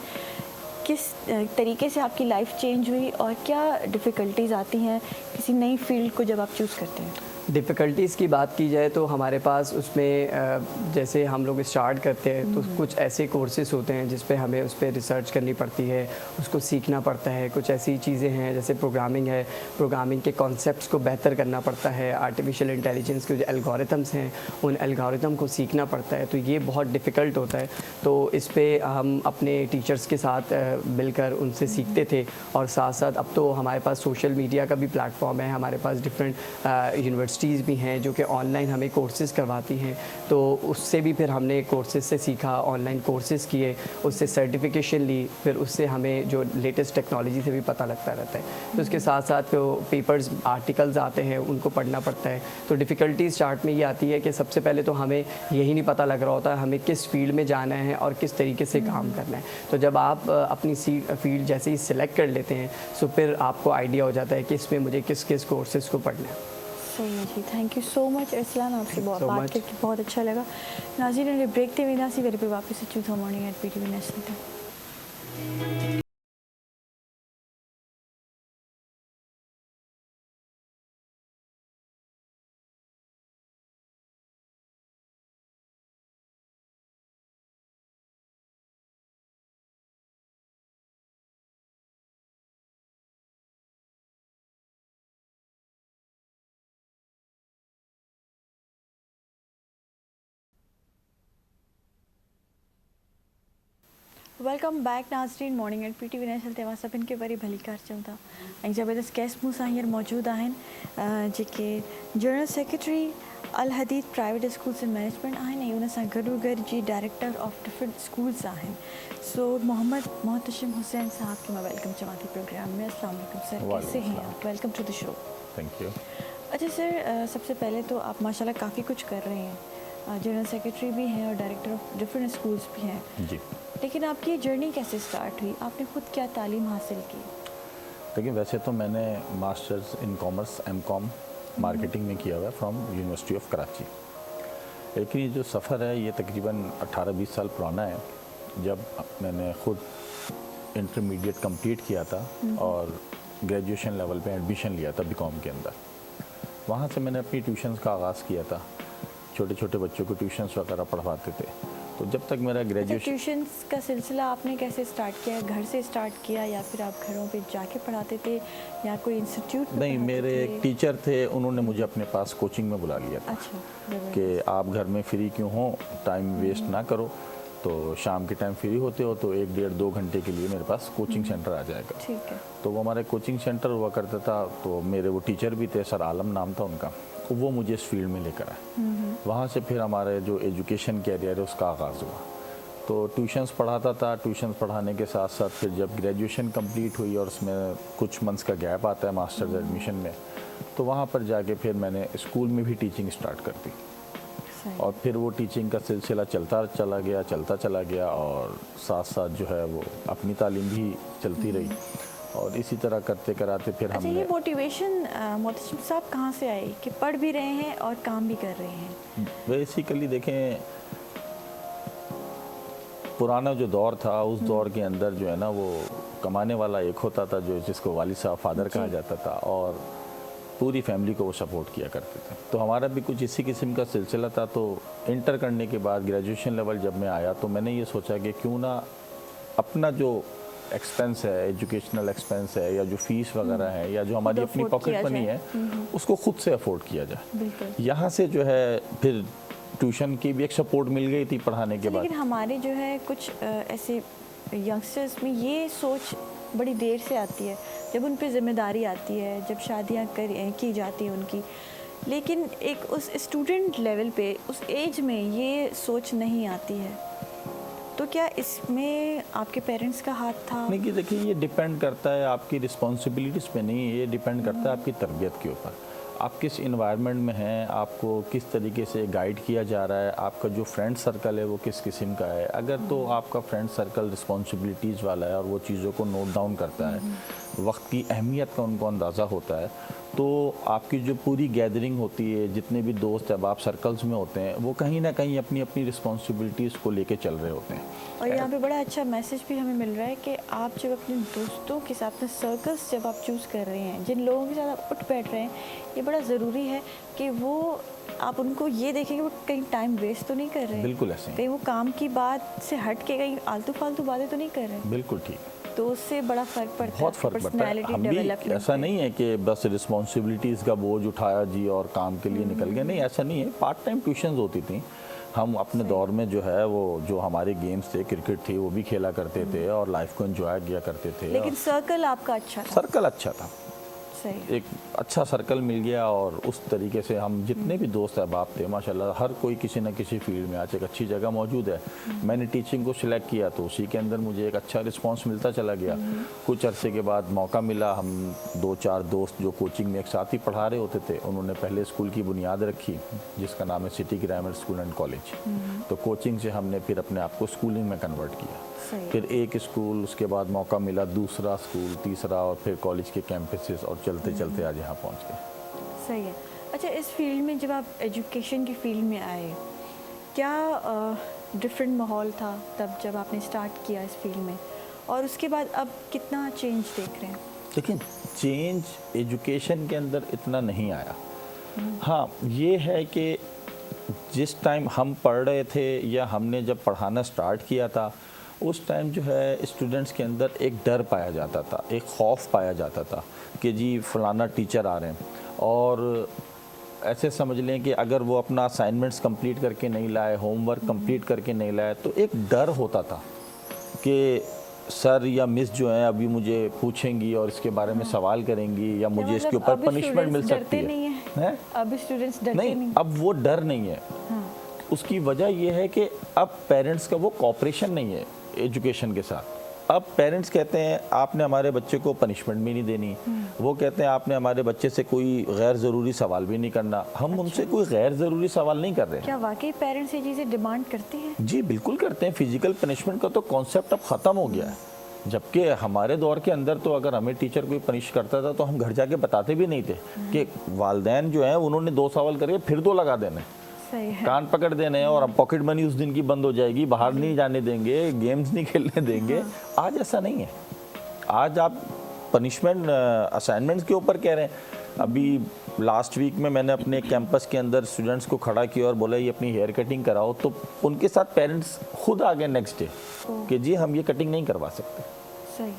किस तरीके से आपकी लाइफ चेंज हुई और क्या डिफ़िकल्टीज़ आती हैं किसी नई फील्ड को जब आप चूज़ करते हैं? डिफ़िकल्टीज़ की बात की जाए तो हमारे पास उसमें जैसे हम लोग स्टार्ट करते हैं तो कुछ ऐसे कोर्सेज होते हैं जिस पे हमें उस पर रिसर्च करनी पड़ती है, उसको सीखना पड़ता है। कुछ ऐसी चीज़ें हैं जैसे प्रोग्रामिंग है, प्रोग्रामिंग के कॉन्सेप्ट्स को बेहतर करना पड़ता है। आर्टिफिशियल इंटेलिजेंस के जो एल्गोरिथम्स हैं उन एल्गोरिथम को सीखना पड़ता है, तो ये बहुत डिफ़िकल्ट होता है। तो इस पर हम अपने टीचर्स के साथ मिलकर उनसे सीखते थे, और साथ साथ अब तो हमारे पास सोशल मीडिया का भी प्लेटफॉर्म है, हमारे पास डिफरेंट यूनिवर्सिटीज़ भी हैं जो कि ऑनलाइन हमें कोर्सेज करवाती हैं। तो उससे भी फिर हमने कोर्सेज से सीखा, ऑनलाइन कोर्सेज किए, उससे सर्टिफिकेशन ली, फिर उससे हमें जो लेटेस्ट टेक्नोलॉजी से भी पता लगता रहता है। तो उसके साथ साथ जो पेपर्स आर्टिकल्स आते हैं उनको पढ़ना पड़ता है। तो डिफ़िकल्टी स्टार्ट में ये आती है कि सबसे पहले तो हमें यही नहीं पता लग रहा होता हमें किस फील्ड में जाना है और किस तरीके से काम करना है। तो जब आप अपनी फील्ड जैसे ही सिलेक्ट कर लेते हैं तो फिर आपको आइडिया हो जाता है कि इसमें मुझे किस किस कोर्सेज़ को पढ़ना है। सही है जी, थैंक यू सो मच इरसलान, आपसे बहुत बात करके बहुत अच्छा लगा। नाज़रीन, ब्रेक ते वेंदासीं, वरी पे वापस अचूं था मॉर्निंग एट PTV नेशनल ते। वेलकम बैक नाज़रीन, मॉर्निंग एट PTV नेशनल ते सभिनि खे वरी भली कार चऊं था। ऐं ज़बरदस्त गेस्ट मूं सां हींअर मौजूदु आहिनि जेके general secretary Al Hadid private schools and management आहिनि, ऐं उन सां गॾो गॾु जी डायरेक्टर ऑफ डिफरेंट स्कूल्स आहिनि। सो मोहम्मद मोहतशिम हुसैन साहब की मैं वेलकम चवां थी प्रोग्राम में। अस्सलाम वालेकुम सर, कैसे हैं आप? Welcome to the show. Thank you. अच्छा सर, सबसे पहले तो आप माशाल्लाह काफ़ी कुछ कर रहे हैं, जनरल सेक्रेटरी भी हैं और डायरेक्टर ऑफ डिफरेंट स्कूल्स भी हैं जी। लेकिन आपकी जर्नी कैसे स्टार्ट हुई? आपने खुद क्या तालीम हासिल की? देखिए, वैसे तो मैंने masters in commerce MCOM marketing में किया हुआ है फ्रॉम यूनिवर्सिटी ऑफ कराची। लेकिन ये जो सफ़र है ये तकरीबन 18-20 साल पुराना है, जब मैंने ख़ुद इंटरमीडिएट कंप्लीट किया था और ग्रेजुएशन लेवल पे एडमिशन लिया था BCom के अंदर। वहाँ से मैंने अपनी ट्यूशन्स का आगाज़ किया था, छोटे छोटे बच्चों को ट्यूशन्स वगैरह पढ़वाते थे। तो जब तक मेरा ग्रेजुएशन, ट्यूशन्स का सिलसिला आपने कैसे स्टार्ट किया? घर से स्टार्ट किया या फिर आप घरों पे जाके पढ़ाते थे या कोई इंस्टीट्यूट? नहीं, मेरे एक टीचर थे, उन्होंने मुझे अपने पास कोचिंग में बुला लिया था। अच्छा, कि आप घर में फ्री क्यों हो, टाइम वेस्ट ना करो, तो शाम के टाइम फ्री होते हो तो 1-1.5-2 घंटे के लिए मेरे पास कोचिंग सेंटर आ जाएगा। ठीक है। तो वो हमारे कोचिंग सेंटर हुआ करता था। तो मेरे वो टीचर भी थे, सर आलम नाम था उनका, तो वो मुझे इस फील्ड में लेकर आए। वहाँ से फिर हमारे जो एजुकेशन कैरियर है उसका आगाज़ हुआ। तो ट्यूशन्स पढ़ाता था, ट्यूशन्स पढ़ाने के साथ साथ फिर जब ग्रेजुएशन कंप्लीट हुई और उसमें कुछ मंथ्स का गैप आता है मास्टर्स एडमिशन में, तो वहाँ पर जाके फिर मैंने स्कूल में भी टीचिंग स्टार्ट कर दी। और फिर वो टीचिंग का सिलसिला चलता चला गया और साथ साथ जो है वो अपनी तालीम भी चलती रही। और इसी तरह करते कराते फिर हमने। ये मोटिवेशन मोहतशिम साहब कहाँ से आई कि पढ़ भी रहे हैं और काम भी कर रहे हैं? बेसिकली देखें, पुराना जो दौर था उस दौर के अंदर जो है ना, वो कमाने वाला एक होता था जो जिसको वालिद साहब फादर कहा जाता था, और पूरी फैमिली को वो सपोर्ट किया करते थे। तो हमारा भी कुछ इसी किस्म का सिलसिला था। तो इंटर करने के बाद ग्रेजुएशन लेवल जब मैं आया तो मैंने ये सोचा कि क्यों ना अपना जो एक्सपेंस है, एजुकेशनल एक्सपेंस है, या जो फीस वगैरह है, या जो हमारी अपनी पॉकेट मनी है, उसको खुद से अफोर्ड किया जाए। यहाँ से जो है फिर ट्यूशन की भी एक सपोर्ट मिल गई थी पढ़ाने के बाद। लेकिन हमारे जो है कुछ ऐसे यंगस्टर्स में ये सोच बड़ी देर से आती है, जब उन पे ज़िम्मेदारी आती है, जब शादियाँ की जाती हैं उनकी। लेकिन एक उस स्टूडेंट लेवल पे उस एज में ये सोच नहीं आती है, तो क्या इसमें आपके पेरेंट्स का हाथ था? नहीं कि देखिए, ये डिपेंड करता है आपकी रिस्पॉन्सिबिलिटीज़ पे नहीं, ये डिपेंड करता है आपकी तरबियत के ऊपर। आप किस इन्वायरमेंट में हैं, आपको किस तरीके से गाइड किया जा रहा है, आपका जो फ्रेंड सर्कल है वो किस किस्म का है। अगर तो आपका फ्रेंड सर्कल रिस्पॉन्सिबिलिटीज़ वाला है और वो चीज़ों को नोट डाउन करता है, वक्त की अहमियत का उनको अंदाज़ा होता है, तो आपकी जो पूरी गैदरिंग होती है, जितने भी दोस्त जब आप सर्कल्स में होते हैं, वो कहीं ना कहीं अपनी अपनी रिस्पॉन्सिबिलिटीज़ को लेके चल रहे होते हैं। और यहाँ पे बड़ा अच्छा मैसेज भी हमें मिल रहा है कि आप जब अपने दोस्तों के साथ में सर्कल्स जब आप चूज़ कर रहे हैं, जिन लोगों के साथ आप उठ बैठ रहे हैं, ये बड़ा ज़रूरी है कि वो आप उनको ये देखें कि वो कहीं टाइम वेस्ट तो नहीं कर रहे हैं, बिल्कुल ऐसे, कहीं वो काम की बात से हट के कहीं आलतू फालतू बातें तो नहीं कर रहे हैं। बिल्कुल ठीक, तो उससे बड़ा फ़र्क पड़ता है, बहुत फ़र्क पड़ता है। हम भी ऐसा नहीं है कि बस रिस्पॉन्सिबिलिटीज़ का बोझ उठाया जी और काम के लिए निकल गए, नहीं ऐसा नहीं है। पार्ट टाइम ट्यूशन्स होती थी, हम अपने दौर में जो है वो जो हमारे गेम्स थे, क्रिकेट थी, वो भी खेला करते थे और लाइफ को एंजॉय किया करते थे। लेकिन सर्कल आपका अच्छा था? सर्कल अच्छा था, सही। एक अच्छा सर्कल मिल गया और उस तरीके से हम जितने भी दोस्त अहबाब थे माशाल्लाह हर कोई किसी न किसी फील्ड में आज एक अच्छी जगह मौजूद है। मैंने टीचिंग को सिलेक्ट किया तो उसी के अंदर मुझे एक अच्छा रिस्पांस मिलता चला गया। कुछ अरसे के बाद मौका मिला, हम 2-4 दोस्त जो कोचिंग में एक साथ ही पढ़ा रहे होते थे, उन्होंने पहले स्कूल की बुनियाद रखी जिसका नाम है city grammar school and college. तो कोचिंग से हमने फिर अपने आप को स्कूलिंग में कन्वर्ट किया, फिर एक स्कूल, उसके बाद मौका मिला दूसरा स्कूल, तीसरा, और फिर कॉलेज के कैंपसेस, और चलते चलते आज यहाँ पहुँच गए। सही है। अच्छा, इस फील्ड में जब आप एजुकेशन की फील्ड में आए, क्या डिफरेंट माहौल था तब जब आपने स्टार्ट किया इस फील्ड में, और उसके बाद अब कितना चेंज देख रहे हैं? लेकिन चेंज एजुकेशन के अंदर इतना नहीं आया। हाँ, ये है कि जिस टाइम हम पढ़ रहे थे या हमने जब पढ़ाना स्टार्ट किया था, उस टाइम जो है स्टूडेंट्स के अंदर एक डर पाया जाता था, एक खौफ पाया जाता था कि जी फलाना टीचर आ रहे हैं, और ऐसे समझ लें कि अगर वो अपना असाइनमेंट्स कंप्लीट करके नहीं लाए, होमवर्क कंप्लीट करके नहीं लाए, तो एक डर होता था कि सर या मिस जो हैं अभी मुझे पूछेंगी और इसके बारे में सवाल करेंगी या मुझे इसके ऊपर पनिशमेंट मिल सकती है। अब स्टूडेंट्स डरते नहीं, अब वो डर नहीं है। उसकी वजह ये है कि अब पेरेंट्स का वो कॉपरेशन नहीं है एजुकेशन के साथ। अब पेरेंट्स कहते हैं आपने हमारे बच्चे को पनिशमेंट भी नहीं देनी, वो कहते हैं आपने हमारे बच्चे से कोई गैर ज़रूरी सवाल भी नहीं करना। हम उनसे कोई गैर ज़रूरी सवाल नहीं कर रहे हैं। क्या वाकई पेरेंट्स ये चीज़ें डिमांड करते हैं? जी बिल्कुल करते हैं। फिजिकल पनिशमेंट का तो कॉन्सेप्ट अब ख़त्म हो गया है, जबकि हमारे दौर के अंदर तो अगर हमें टीचर कोई पनिश करता था तो हम घर जाके बताते भी नहीं थे कि वालिदैन जो है उन्होंने 2 सवाल करे फिर 2 लगा देने, कान पकड़ देने हैं, और अब पॉकेट मनी उस दिन की बंद हो जाएगी, बाहर नहीं जाने देंगे, गेम्स नहीं खेलने देंगे। आज ऐसा नहीं है। आज आप पनिशमेंट असाइनमेंट्स के ऊपर कह रहे हैं। अभी लास्ट वीक में मैंने अपने कैंपस के अंदर स्टूडेंट्स को खड़ा किया और बोला ये अपनी हेयर कटिंग कराओ, तो उनके साथ पेरेंट्स खुद आ गए नेक्स्ट डे कि जी हम ये कटिंग नहीं करवा सकते। सही।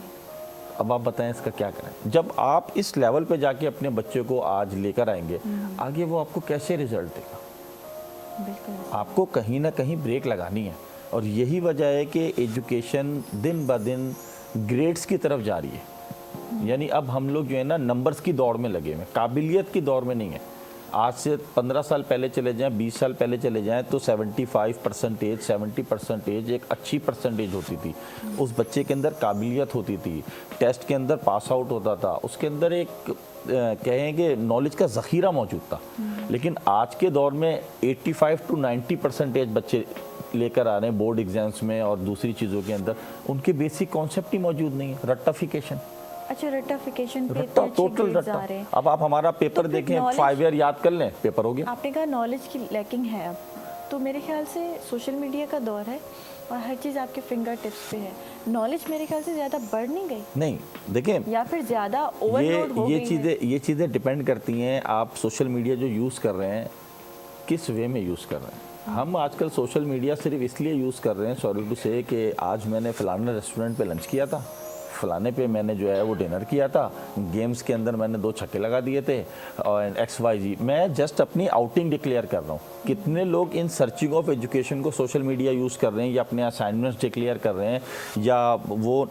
अब आप बताएं इसका क्या करें। जब आप इस लेवल पे जाके अपने बच्चे को आज लेकर आएंगे, आगे वो आपको कैसे रिजल्ट देगा? आपको कहीं ना कहीं ब्रेक लगानी है, और यही वजह है कि एजुकेशन दिन ब दिन ग्रेड्स की तरफ जा रही है। यानी अब हम लोग जो है ना नंबर्स की दौड़ में लगे हुए, काबिलियत की दौड़ में नहीं है। आज से 15 साल पहले चले जाएं, 20 साल पहले चले जाएं तो 75%, 70% एक अच्छी परसेंटेज होती थी। उस बच्चे के अंदर काबिलियत होती थी, टेस्ट के अंदर पास आउट होता था, उसके अंदर एक कहें कि नॉलेज का ज़ख़ीरा मौजूद था। लेकिन आज के दौर में 85 to 90% बच्चे लेकर आ रहे हैं बोर्ड एग्जाम्स में और दूसरी चीज़ों के अंदर, उनके बेसिक कॉन्सेप्ट ही मौजूद नहीं है। रट्टाफिकेशन, अच्छा रट्टाफिकेशन पे रट्टा, टोटल रट्टा। अब आप हमारा पेपर देखें, 5 ईयर याद कर लें, पेपर हो गया। आपने कहा नॉलेज की लैकिंग है अब, तो मेरे ख्याल से सोशल मीडिया का दौर है और हर चीज़ आपके फिंगर टिप्स पे है। नॉलेज मेरे ख्याल से ज़्यादा बढ़ नहीं गई? नहीं, देखें, या फिर ज़्यादा ओवरलोड हो गई है? ये चीज़ें डिपेंड करती हैं आप सोशल मीडिया जो यूज़ कर रहे हैं किस वे में यूज़ कर रहे हैं। हम आजकल सोशल मीडिया सिर्फ इसलिए यूज़ कर रहे हैं, सॉरी टू से, कि आज मैंने फ़लाना रेस्टोरेंट पे लंच किया था, फलाने पे मैंने जो है वो डिनर किया था, गेम्स के अंदर मैंने 2 छक्के लगा दिए थे, और XYZ। मैं जस्ट अपनी आउटिंग डिक्लेयर कर रहा हूँ। कितने लोग इन सर्चिंग ऑफ एजुकेशन को सोशल मीडिया यूज़ कर रहे हैं, या अपने असाइनमेंट्स डिक्लेयर कर रहे हैं, या वो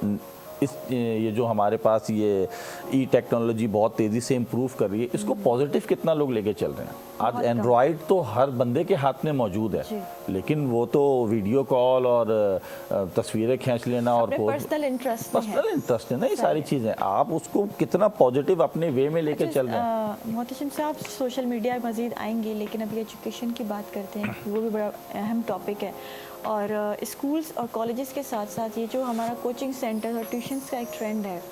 ये जो हमारे पास ये ई टेक्नोलॉजी बहुत तेज़ी से इम्प्रूव कर रही है, इसको पॉजिटिव कितना लोग लेके चल रहे हैं। आज एंड्रॉयड तो हर बंदे के हाथ में मौजूद है, लेकिन वो तो वीडियो कॉल और तस्वीरें खींच लेना और पर्सनल इंटरेस्ट है ना, ये सारी चीज़ें आप उसको कितना पॉजिटिव अपने वे में लेके चल रहे हैं। मोहतशिम साहब सोशल मीडिया मज़ीद आएंगे, लेकिन अभी एजुकेशन की बात करते हैं, वो भी बड़ा अहम टॉपिक है। और स्कूल्स और कॉलेजेस के साथ साथ ये जो हमारा कोचिंग सेंटर और ट्यूशन्स का एक ट्रेंड है,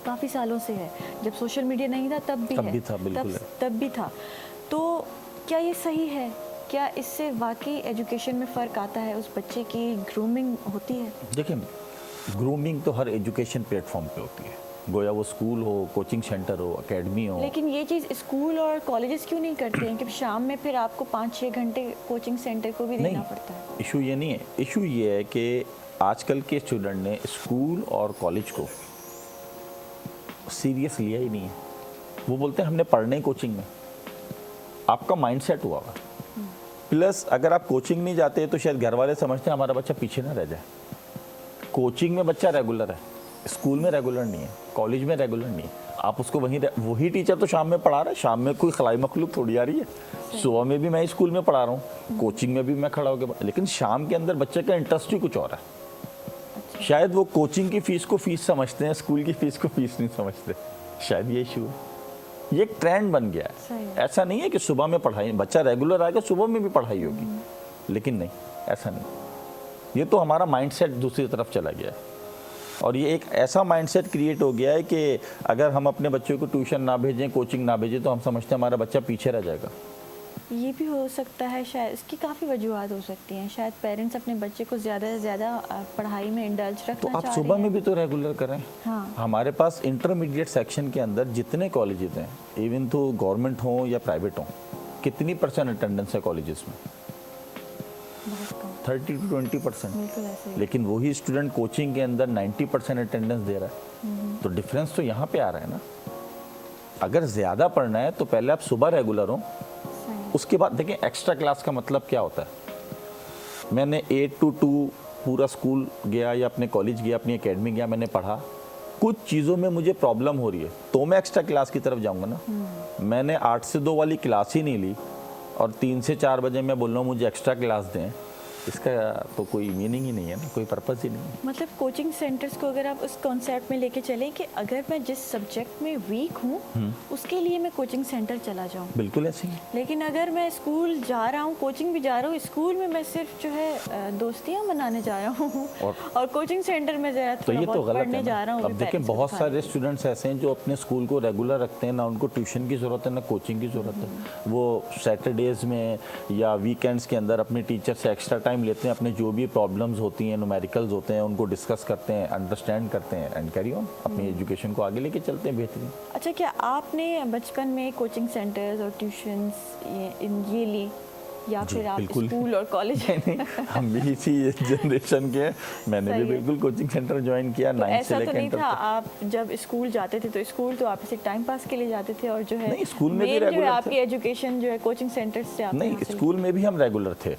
काफ़ी सालों से है। जब सोशल मीडिया नहीं था तब भी तब भी था। तो क्या ये सही है? क्या इससे वाकई एजुकेशन में फ़र्क आता है? उस बच्चे की ग्रूमिंग होती है? देखिए, ग्रूमिंग तो हर एजुकेशन प्लेटफॉर्म पे होती है, गोया वो स्कूल हो, कोचिंग सेंटर हो, एकेडमी हो। लेकिन ये चीज़ स्कूल और कॉलेजेस क्यों नहीं करते हैं कि शाम में फिर आपको 5-6 घंटे कोचिंग सेंटर को भी देना पड़ता है? इशू ये नहीं है, इशू ये है कि आजकल के स्टूडेंट ने स्कूल और कॉलेज को सीरियस लिया ही नहीं है। वो बोलते हैं हमने पढ़ने कोचिंग में, आपका माइंडसेट हुआ हुआ। प्लस अगर आप कोचिंग नहीं जाते तो शायद घर वाले समझते हैं हमारा बच्चा पीछे ना रह जाए। कोचिंग में बच्चा रेगुलर है, स्कूल में रेगुलर नहीं है, कॉलेज में रेगुलर नहीं है। आप उसको वही टीचर तो शाम में पढ़ा रहा है, शाम में कोई खलाई मखलूक थोड़ी आ रही है। सुबह में भी मैं स्कूल में पढ़ा रहा हूँ, कोचिंग में भी मैं खड़ा होकर, लेकिन शाम के अंदर बच्चे का इंटरेस्ट ही कुछ और है। शायद वो कोचिंग की फीस को फीस समझते हैं, स्कूल की फीस को फीस नहीं समझते। शायद ये इशू है, ये एक ट्रेंड बन गया है। ऐसा नहीं है कि सुबह में पढ़ाई, बच्चा रेगुलर आएगा सुबह में भी पढ़ाई होगी, लेकिन नहीं, ऐसा नहीं। ये तो हमारा माइंडसेट दूसरी तरफ चला गया है, और ये एक ऐसा माइंडसेट क्रिएट हो गया है कि अगर हम अपने बच्चों को ट्यूशन ना भेजें, कोचिंग ना भेजें, तो हम समझते हैं हमारा बच्चा पीछे रह जाएगा। ये भी हो सकता है, शायद इसकी काफ़ी वजूहत हो सकती हैं। शायद पेरेंट्स अपने बच्चे को ज़्यादा से ज़्यादा पढ़ाई में इंडल्ज रखना तो आप चाह सुबह रहे हैं। में भी तो रेगुलर करें। हाँ। हमारे पास इंटरमीडिएट सेक्शन के अंदर जितने कॉलेजेस हैं, इवन तो गवर्नमेंट हो या प्राइवेट हो, कितनी % अटेंडेंस है कॉलेजेस में? 30 to 20%। लेकिन वही स्टूडेंट कोचिंग के अंदर 90% अटेंडेंस दे रहा है। तो डिफरेंस तो यहाँ पे आ रहा है ना। अगर ज़्यादा पढ़ना है तो पहले आप सुबह रेगुलर हो, उसके बाद देखें एक्स्ट्रा क्लास का मतलब क्या होता है। मैंने 8 to 2 पूरा स्कूल गया या अपने कॉलेज गया, अपनी एकेडमी गया, मैंने पढ़ा, कुछ चीज़ों में मुझे प्रॉब्लम हो रही है तो मैं एक्स्ट्रा क्लास की तरफ जाऊँगा ना। मैंने 8 से 2 वाली क्लास ही नहीं ली और 3 से 4 बजे मैं बोल रहा हूँ मुझे एक्स्ट्रा क्लास दें, इसका तो कोई मीनिंग ही नहीं है ना, कोई पर्पस ही नहीं है। मतलब कोचिंग सेंटर्स को अगर आप उस कॉन्सेप्ट में लेके चलें कि अगर मैं जिस सब्जेक्ट में वीक हूँ उसके लिए मैं कोचिंग सेंटर चला जाऊँ, बिल्कुल ऐसे ही। लेकिन अगर मैं स्कूल जा रहा हूँ, कोचिंग भी जा रहा हूँ, स्कूल में मैं सिर्फ जो है दोस्तियाँ बनाने जा रहा हूँ और कोचिंग सेंटर में जरा तो ये तो गलत पढ़ने जा रहा हूँ। अब देखें बहुत सारे स्टूडेंट्स ऐसे हैं जो अपने स्कूल को रेगुलर रखते हैं, ना उनको ट्यूशन की ज़रूरत है ना कोचिंग की ज़रूरत है। वो सैटरडेज़ में या वीकेंड्स के अंदर अपने टीचर से एक्स्ट्रा टाइम लेते हैं, अपने जो भी प्रॉब्लम्स होती हैं, न्यूमेरिकल्स होते हैं, उनको डिस्कस करते हैं, अंडरस्टैंड करते हैं एंड कैरी ऑन, अपनी एजुकेशन को आगे लेके चलते हैं बेहतरीन। अच्छा, क्या आपने बचपन में कोचिंग सेंटर्स और ट्यूशंस ये ली या फिर आप स्कूल और कॉलेज? हम भी इसी जनरेशन के हैं, मैंने भी बिल्कुल कोचिंग सेंटर ज्वाइन किया। तो ऐसा तो नहीं था आप जब स्कूल जाते थे तो स्कूल तो आप इसे टाइम पास के लिए जाते थे और जो है नहीं, स्कूल में भी रेगुलर आपकी एजुकेशन जो है कोचिंग सेंटर से आप नहीं, स्कूल में भी हम रेगुलर थे,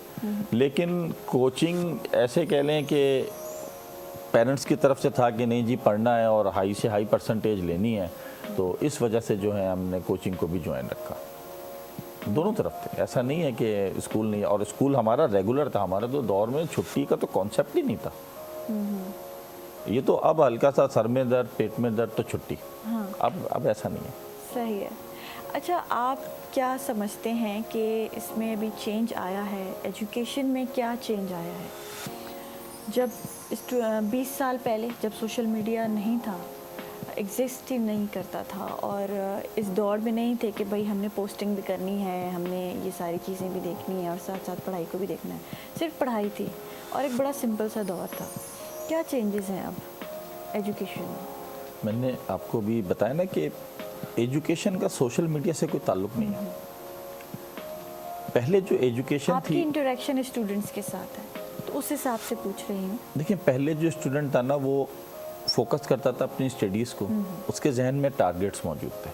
लेकिन कोचिंग ऐसे कह लें कि पेरेंट्स की तरफ से था कि नहीं जी पढ़ना है और हाई से हाई परसेंटेज लेनी है, तो इस वजह से जो है हमने कोचिंग को भी ज्वाइन रखा। दोनों तरफ थे, ऐसा नहीं है कि स्कूल नहीं, और स्कूल हमारा रेगुलर था। हमारे तो दौर में छुट्टी का तो कॉन्सेप्ट ही नहीं था। ये तो अब हल्का सा सर में दर्द, पेट में दर्द तो छुट्टी। हाँ। अब ऐसा नहीं है। सही है। अच्छा, आप क्या समझते हैं कि इसमें अभी चेंज आया है, एजुकेशन में क्या चेंज आया है? जब 20 साल पहले जब सोशल मीडिया नहीं था, एग्जिस्ट ही नहीं करता था, और इस दौर में नहीं थे कि भाई हमने पोस्टिंग भी करनी है, हमने ये सारी चीज़ें भी देखनी है और साथ साथ पढ़ाई को भी देखना है, सिर्फ पढ़ाई थी और एक बड़ा सिंपल सा दौर था। क्या चेंजेस हैं अब एजुकेशन में? मैंने आपको भी बताया ना कि एजुकेशन का सोशल मीडिया से कोई ताल्लुक नहीं है। पहले जो एजुकेशन आपकी थी, इंटरेक्शन स्टूडेंट्स के साथ है तो उस हिसाब से पूछ रही हूँ। देखिए पहले जो स्टूडेंट था ना वो फोकस करता था अपनी स्टडीज़ को, उसके जहन में टारगेट्स मौजूद थे।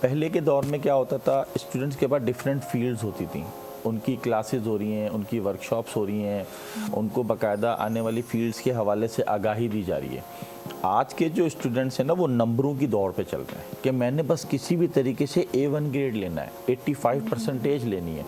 पहले के दौर में क्या होता था, स्टूडेंट्स के पास डिफरेंट फील्ड्स होती थी, उनकी क्लासेस हो रही हैं, उनकी वर्कशॉप्स हो रही हैं, उनको बाकायदा आने वाली फील्ड्स के हवाले से आगाही दी जा रही है। आज के जो स्टूडेंट्स हैं ना वो नंबरों की दौड़ पे चल रहे हैं कि मैंने बस किसी भी तरीके से A1 ग्रेड लेना है, 85% लेनी है।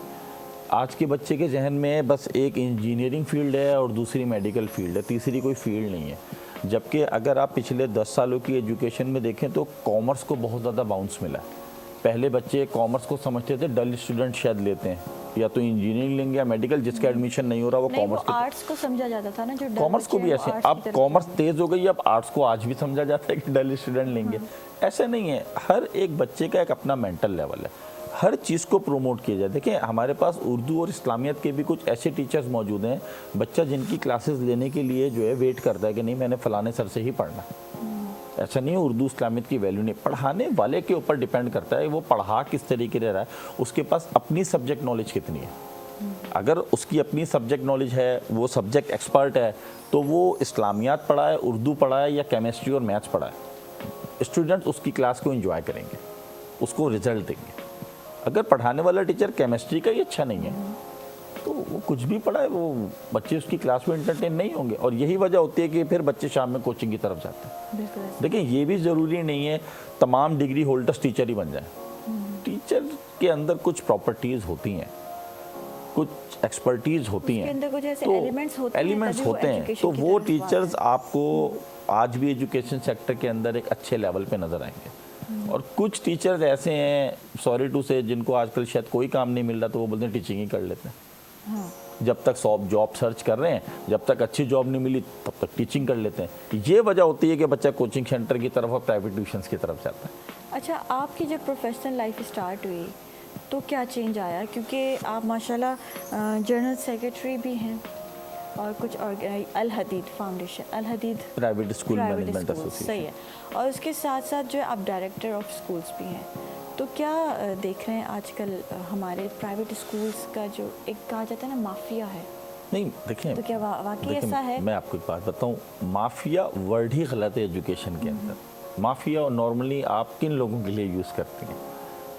आज के बच्चे के जहन में बस एक इंजीनियरिंग फील्ड है और दूसरी मेडिकल फील्ड है, तीसरी कोई फील्ड नहीं है। जबकि अगर आप पिछले 10 सालों की एजुकेशन में देखें तो कॉमर्स को बहुत ज़्यादा बाउंस मिला है। पहले बच्चे कॉमर्स को समझते थे डल स्टूडेंट शायद लेते हैं, या तो इंजीनियरिंग लेंगे या मेडिकल, जिसका एडमिशन नहीं हो रहा वो कॉमर्स को, आर्ट्स को समझा जाता था ना, जो कॉमर्स को भी ऐसे। अब कॉमर्स तेज हो गई, अब आर्ट्स को आज भी समझा जाता है कि डल स्टूडेंट लेंगे। ऐसा नहीं है, हर एक बच्चे का एक अपना मेंटल लेवल है, हर चीज़ को प्रमोट किया जाए। देखिए हमारे पास उर्दू और इस्लामियत के भी कुछ ऐसे टीचर्स मौजूद हैं, बच्चा जिनकी क्लासेस लेने के लिए जो है वेट करता है कि नहीं मैंने फलाने सर से ही पढ़ना। ऐसा नहीं है उर्दू इस्लामियत की वैल्यू नहीं, पढ़ाने वाले के ऊपर डिपेंड करता है वो पढ़ा किस तरीके से रहा है, उसके पास अपनी सब्जेक्ट नॉलेज कितनी है। अगर उसकी अपनी सब्जेक्ट नॉलेज है, वो सब्जेक्ट एक्सपर्ट है, तो वो इस्लामियात पढ़ा है, उर्दू पढ़ा है या केमिस्ट्री और मैथ्स पढ़ा है, स्टूडेंट उसकी क्लास को एंजॉय करेंगे, उसको रिजल्ट देंगे। अगर पढ़ाने वाला टीचर केमिस्ट्री का ही अच्छा नहीं है तो वो कुछ भी पढ़ाए, वो बच्चे उसकी क्लास में एंटरटेन नहीं होंगे। और यही वजह होती है कि फिर बच्चे शाम में कोचिंग की तरफ जाते हैं। देखिए ये भी ज़रूरी नहीं है तमाम डिग्री होल्डर्स टीचर ही बन जाए। टीचर के अंदर कुछ प्रॉपर्टीज़ होती हैं, कुछ एक्सपर्टीज़ होती हैं, तो एलिमेंट्स होते हैं, तो वो टीचर्स आपको आज भी एजुकेशन सेक्टर के अंदर एक अच्छे लेवल पे नज़र आएंगे। और कुछ टीचर्स ऐसे हैं, सॉरी टू से, जिनको आजकल शायद कोई काम नहीं मिल रहा तो वो बोलते हैं टीचिंग ही कर लेते हैं। जब तक जॉब सर्च कर रहे हैं, जब तक अच्छी जॉब नहीं मिली तब तक टीचिंग कर लेते हैं। ये वजह होती है कि बच्चा कोचिंग सेंटर की तरफ और प्राइवेट ट्यूशन्स की तरफ जाता है। अच्छा, आपकी जब प्रोफेशनल लाइफ स्टार्ट हुई तो क्या चेंज आया? क्योंकि आप माशाल्लाह जनरल सेक्रेटरी भी हैं और कुछ अल हदीद फाउंडेशन, अल Hadid private school management association, सही है, और उसके साथ साथ जो है आप डायरेक्टर ऑफ स्कूल्स भी हैं। तो क्या देख रहे हैं आजकल हमारे प्राइवेट स्कूल्स का जो एक कहा जाता है ना माफिया है? नहीं देखिए, तो क्या वाकई ऐसा है? मैं आपको एक बात बताऊं, माफिया वर्ड ही गलत है एजुकेशन के अंदर। माफिया नॉर्मली आप किन लोगों के लिए यूज़ करते हैं?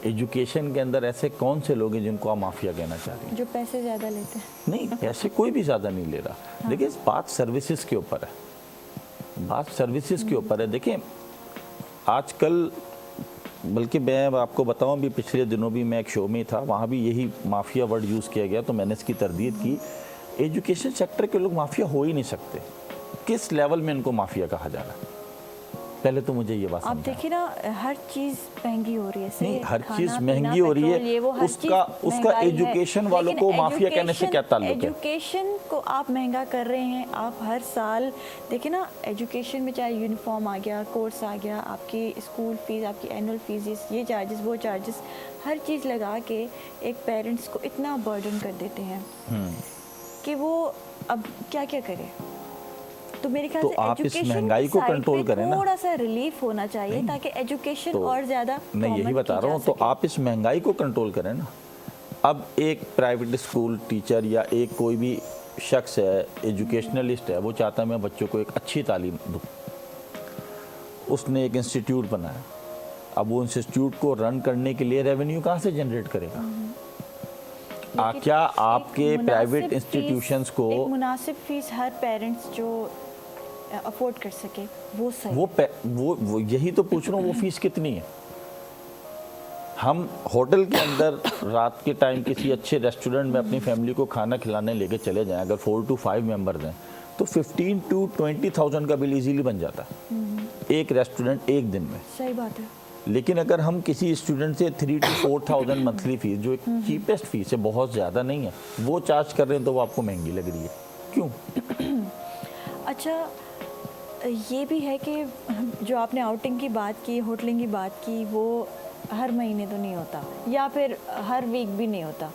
एजुकेशन के अंदर ऐसे कौन से लोग हैं जिनको आप माफिया कहना चाह रहे हैं? जो पैसे ज़्यादा लेते हैं। नहीं, पैसे कोई भी ज़्यादा नहीं ले रहा। देखिए बात सर्विसेज के ऊपर है, बात सर्विसेज के ऊपर है। देखिए आजकल, बल्कि मैं आपको बताऊं, अभी पिछले दिनों भी मैं एक शो में था, वहाँ भी यही माफिया वर्ड यूज़ किया गया, तो मैंने इसकी तरदीद की। एजुकेशन सेक्टर के लोग माफिया हो ही नहीं सकते। किस लेवल में इनको माफिया कहा जा रहा है? पहले तो मुझे ये बात आप देखिए ना, हर चीज़ महंगी हो रही है। नहीं, हर चीज़ महंगी हो रही है, उसका एजुकेशन वालों को माफिया कहने से क्या ताल्लुक है? एजुकेशन को आप महंगा कर रहे हैं। आप हर साल देखिए ना, एजुकेशन में चाहे यूनिफॉर्म आ गया, कोर्स आ गया, आपकी स्कूल फीस, आपकी एनुअल फीस, ये चार्जेस, वो चार्जेस, हर चीज़ लगा के एक पेरेंट्स को इतना बर्डन कर देते हैं कि वो अब क्या क्या करे। तो मेरे ख्याल तो से आप इस महंगाई को कंट्रोल करें ना, थोड़ा सा रिलीफ होना चाहिए ताकि एजुकेशन और ज़्यादा। मैं यही बता रहा हूँ, तो आप इस महंगाई को कंट्रोल करें ना। अब एक प्राइवेट स्कूल टीचर या एक कोई भी शख्स है, एजुकेशनलिस्ट है, वो चाहता है मैं बच्चों को एक अच्छी तालीम दूँ। उसने एक इंस्टीट्यूट बनाया, अब वो इंस्टीट्यूट को रन करने के लिए रेवेन्यू कहाँ से जनरेट करेगा? क्या आपके प्राइवेट इंस्टीट्यूशंस को एक मुनासिब फीस हर पेरेंट्स जो अफोर्ड कर सके वो सही? वो यही तो पूछ रहा हूँ, वो फीस कितनी है? हम होटल के अंदर रात के टाइम किसी अच्छे रेस्टोरेंट में अपनी फैमिली को खाना खिलाने लेके चले जाएं, अगर 4 to 5 मेंबर्स हैं तो 15 to 20,000 का बिल इजीली बन जाता है एक रेस्टोरेंट एक दिन में। सही बात है। लेकिन अगर हम किसी स्टूडेंट से 3 to 4,000 मंथली फीस, जो एक चीपेस्ट फीस है, बहुत ज़्यादा नहीं है, वो चार्ज कर रहे हैं तो वो आपको महंगी लग रही है, क्यों? अच्छा, ये भी है कि जो आपने आउटिंग की बात की, होटलिंग की बात की, वो हर महीने तो नहीं होता या फिर हर वीक भी नहीं होता,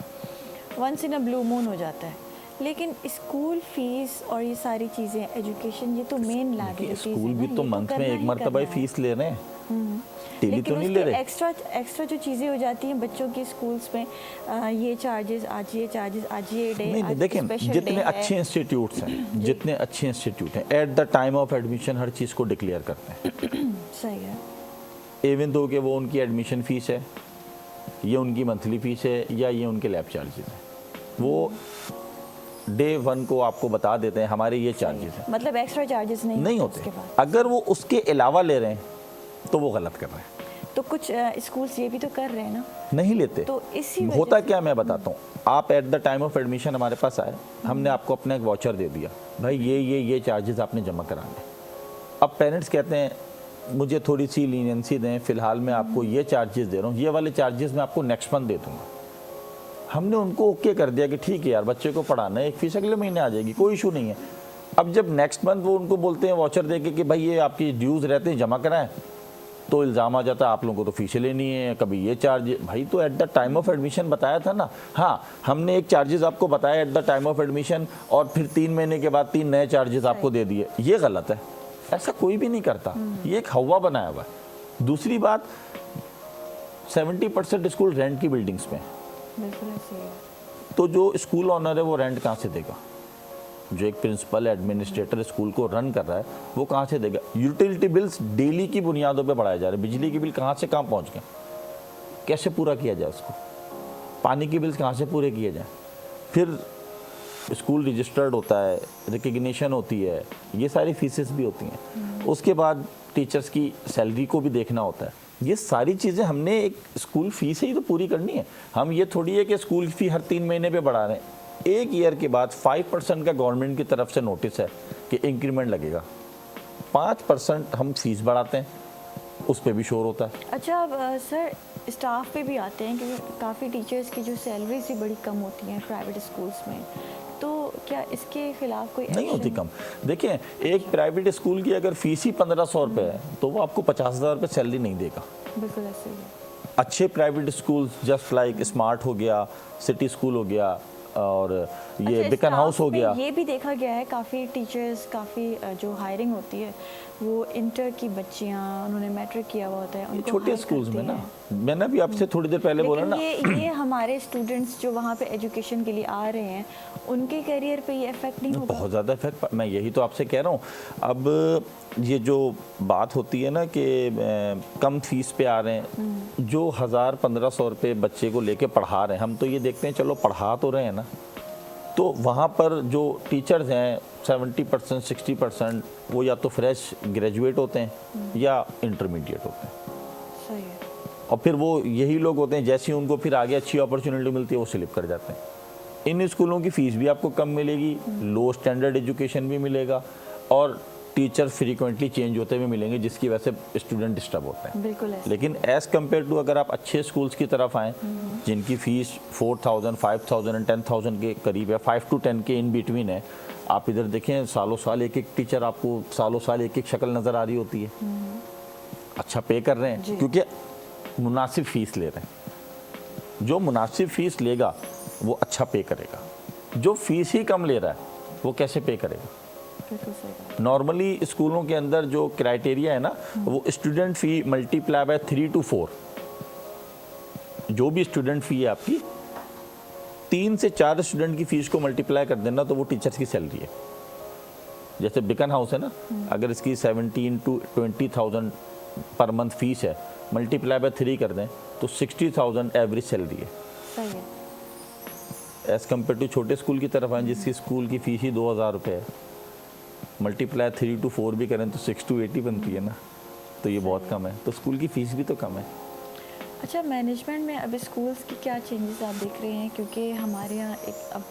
once in a blue moon हो जाता है। लेकिन स्कूल फीस और ये सारी चीज़ें, एजुकेशन, ये तो मेन लायबिलिटीज है। स्कूल भी तो मंथ में एक मरतबा फीस ले रहे हैं, डेली तो नहीं ले रहे। एक्स्ट्रा जो चीज़ें हो जाती हैं बच्चों की स्कूल्स में, ये चार्जेस, आज ये चार्जेस, आज ये डे। नहीं, देखें जितने अच्छे इंस्टीट्यूट्स हैं, जितने अच्छे इंस्टीट्यूट हैं, at the time of admission हर चीज़ को डिक्लेयर करते हैं। सही है। इवन दो कि वो उनकी एडमिशन फ़ीस है, ये उनकी मंथली फ़ीस है, या ये उनके लैब चार्जेस हैं, वो डे 1 को आपको बता देते हैं हमारे ये चार्जेस हैं, मतलब एक्स्ट्रा चार्जेस नहीं होते। उसके बाद। अगर वो उसके अलावा ले रहे हैं तो वो गलत कर रहे हैं। तो कुछ स्कूल्स ये भी तो कर रहे हैं ना, नहीं लेते। तो इसी होता क्या मैं बताता हूँ, आप eight the time of admission हमारे पास आए, हमने आपको अपना एक वाउचर दे दिया, भाई ये चार्जेस आपने जमा कराने। अब पेरेंट्स कहते हैं मुझे थोड़ी सी लीनियंसी दें, फिलहाल मैं आपको ये चार्जेस दे रहा हूँ, ये वाले चार्जेस मैं आपको नेक्स्ट मंथ दे दूँगा। हमने उनको ओके कर दिया कि ठीक है यार, बच्चे को पढ़ाना है, एक फीस अगले महीने आ जाएगी, कोई इशू नहीं है। अब जब नेक्स्ट मंथ वो उनको बोलते हैं वाउचर दे के कि भाई ये आपकी ड्यूज़ रहते हैं जमा कराएं, तो इल्ज़ाम आ जाता है आप लोगों को तो फीसें लेनी है, कभी ये चार्ज। भाई तो eight the time of admission बताया था ना। हाँ, हमने एक चार्जेस आपको बताया eight the time of admission और फिर 3 महीने के बाद 3 नए चार्जेस आपको दे दिए, ये गलत है। ऐसा कोई भी नहीं करता, ये एक हवा बनाया हुआ है। दूसरी बात, 70% स्कूल रेंट की बिल्डिंग्स में, बिल्कुल ऐसे ही है। तो जो स्कूल ऑनर है वो रेंट कहाँ से देगा? जो एक प्रिंसिपल एडमिनिस्ट्रेटर स्कूल को रन कर रहा है वो कहाँ से देगा? यूटिलिटी बिल्स डेली की बुनियादों पे बढ़ाए जा रहे हैं। बिजली के बिल कहाँ से कहाँ पहुँच गए, कैसे पूरा किया जाए उसको? पानी के बिल्स कहाँ से पूरे किए जाएँ? फिर स्कूल रजिस्टर्ड होता है, रिकग्निशन होती है, ये सारी फीसेस भी होती हैं। उसके बाद टीचर्स की सैलरी को भी देखना होता है। ये सारी चीज़ें हमने एक स्कूल फीस ही तो पूरी करनी है। हम ये थोड़ी है कि स्कूल फी हर 3 महीने पे बढ़ा रहे हैं। एक ईयर के बाद 5% का गवर्नमेंट की तरफ से नोटिस है कि इंक्रीमेंट लगेगा, 5% हम फीस बढ़ाते हैं, उस पर भी शोर होता है। अच्छा, अब सर स्टाफ पे भी आते हैं क्योंकि काफ़ी टीचर्स की जो सैलरीज भी बड़ी कम होती हैं प्राइवेट स्कूल्स में, तो क्या इसके खिलाफ कोई नहीं होती कम? देखिए, एक प्राइवेट स्कूल की अगर फीस ही 1500 रुपये है तो वो आपको 50,000 रुपये सैलरी नहीं देगा। बिल्कुल ऐसे ही है। अच्छे private school just like smart हो गया, सिटी स्कूल हो गया, और ये अच्छा, बिकन हाउस हो गया। ये भी देखा गया है काफ़ी टीचर्स, काफ़ी जो हायरिंग होती है वो इंटर की बच्चियां, उन्होंने मैट्रिक किया हुआ होता है, उनको छोटे हायर स्कूल्स में करते ना, हैं। मैंने भी आपसे थोड़ी देर पहले बोला ना, ये हमारे स्टूडेंट्स जो वहाँ पे एजुकेशन के लिए आ रहे हैं उनके करियर पे ये इफेक्ट नहीं होगा? बहुत ज़्यादा इफेक्ट, मैं यही तो आपसे कह रहा हूँ। अब ये जो बात होती है ना कि कम फीस पे आ रहे हैं, जो 1000-1500 रुपये बच्चे को लेके पढ़ा रहे हैं, हम तो ये देखते हैं चलो पढ़ा तो रहे हैं ना, तो वहाँ पर जो टीचर्स हैं 70% 60% वो या तो फ्रेश ग्रेजुएट होते हैं या इंटरमीडिएट होते हैं। सही है। और फिर वो यही लोग होते हैं, जैसे ही उनको फिर आगे अच्छी अपॉर्चुनिटी मिलती है वो स्लिप कर जाते हैं। इन स्कूलों की फ़ीस भी आपको कम मिलेगी, लो स्टैंडर्ड एजुकेशन भी मिलेगा, और टीचर फ्रीक्वेंटली चेंज होते हुए मिलेंगे, जिसकी वजह से स्टूडेंट डिस्टर्ब होते हैं। बिल्कुल ऐसे। लेकिन एज़ कम्पेयर टू अगर आप अच्छे स्कूल्स की तरफ आएँ जिनकी फ़ीस 4000, 5000 एंड 10,000 के करीब है, 5 to 10 के इन बिटवीन है, आप इधर देखें सालों साल एक टीचर आपको सालों साल एक शक्ल नज़र आ रही होती है। अच्छा पे कर रहे हैं क्योंकि मुनासिब फ़ीस ले रहे हैं। जो मुनासिब फ़ीस लेगा वो अच्छा पे करेगा, जो फ़ीस ही कम ले रहा है वो कैसे पे करेगा? नॉर्मली स्कूलों के अंदर जो क्राइटेरिया है ना, वो student fee multiply by 3 to 4। जो भी स्टूडेंट फ़ी है आपकी, 3 से 4 स्टूडेंट की फ़ीस को मल्टीप्लाई कर देना तो वो टीचर्स की सैलरी है। जैसे बिकन हाउस है ना, अगर इसकी 17 to 20,000 पर मंथ फीस है, मल्टीप्लाई बाय 3 कर दें तो 60,000 एवरेज सैलरी है। सही है। एज़ कम्पेयर टू छोटे स्कूल की तरफ आए जिसकी स्कूल की फ़ीस ही 2000 रुपये है, मल्टीप्लाई 3 to 4 भी करें तो 6 to 80 बनती है ना, तो ये बहुत कम है। तो स्कूल की फ़ीस भी तो कम है। अच्छा, मैनेजमेंट में अब स्कूल्स की क्या चेंजेस आप देख रहे हैं? क्योंकि हमारे यहाँ एक अब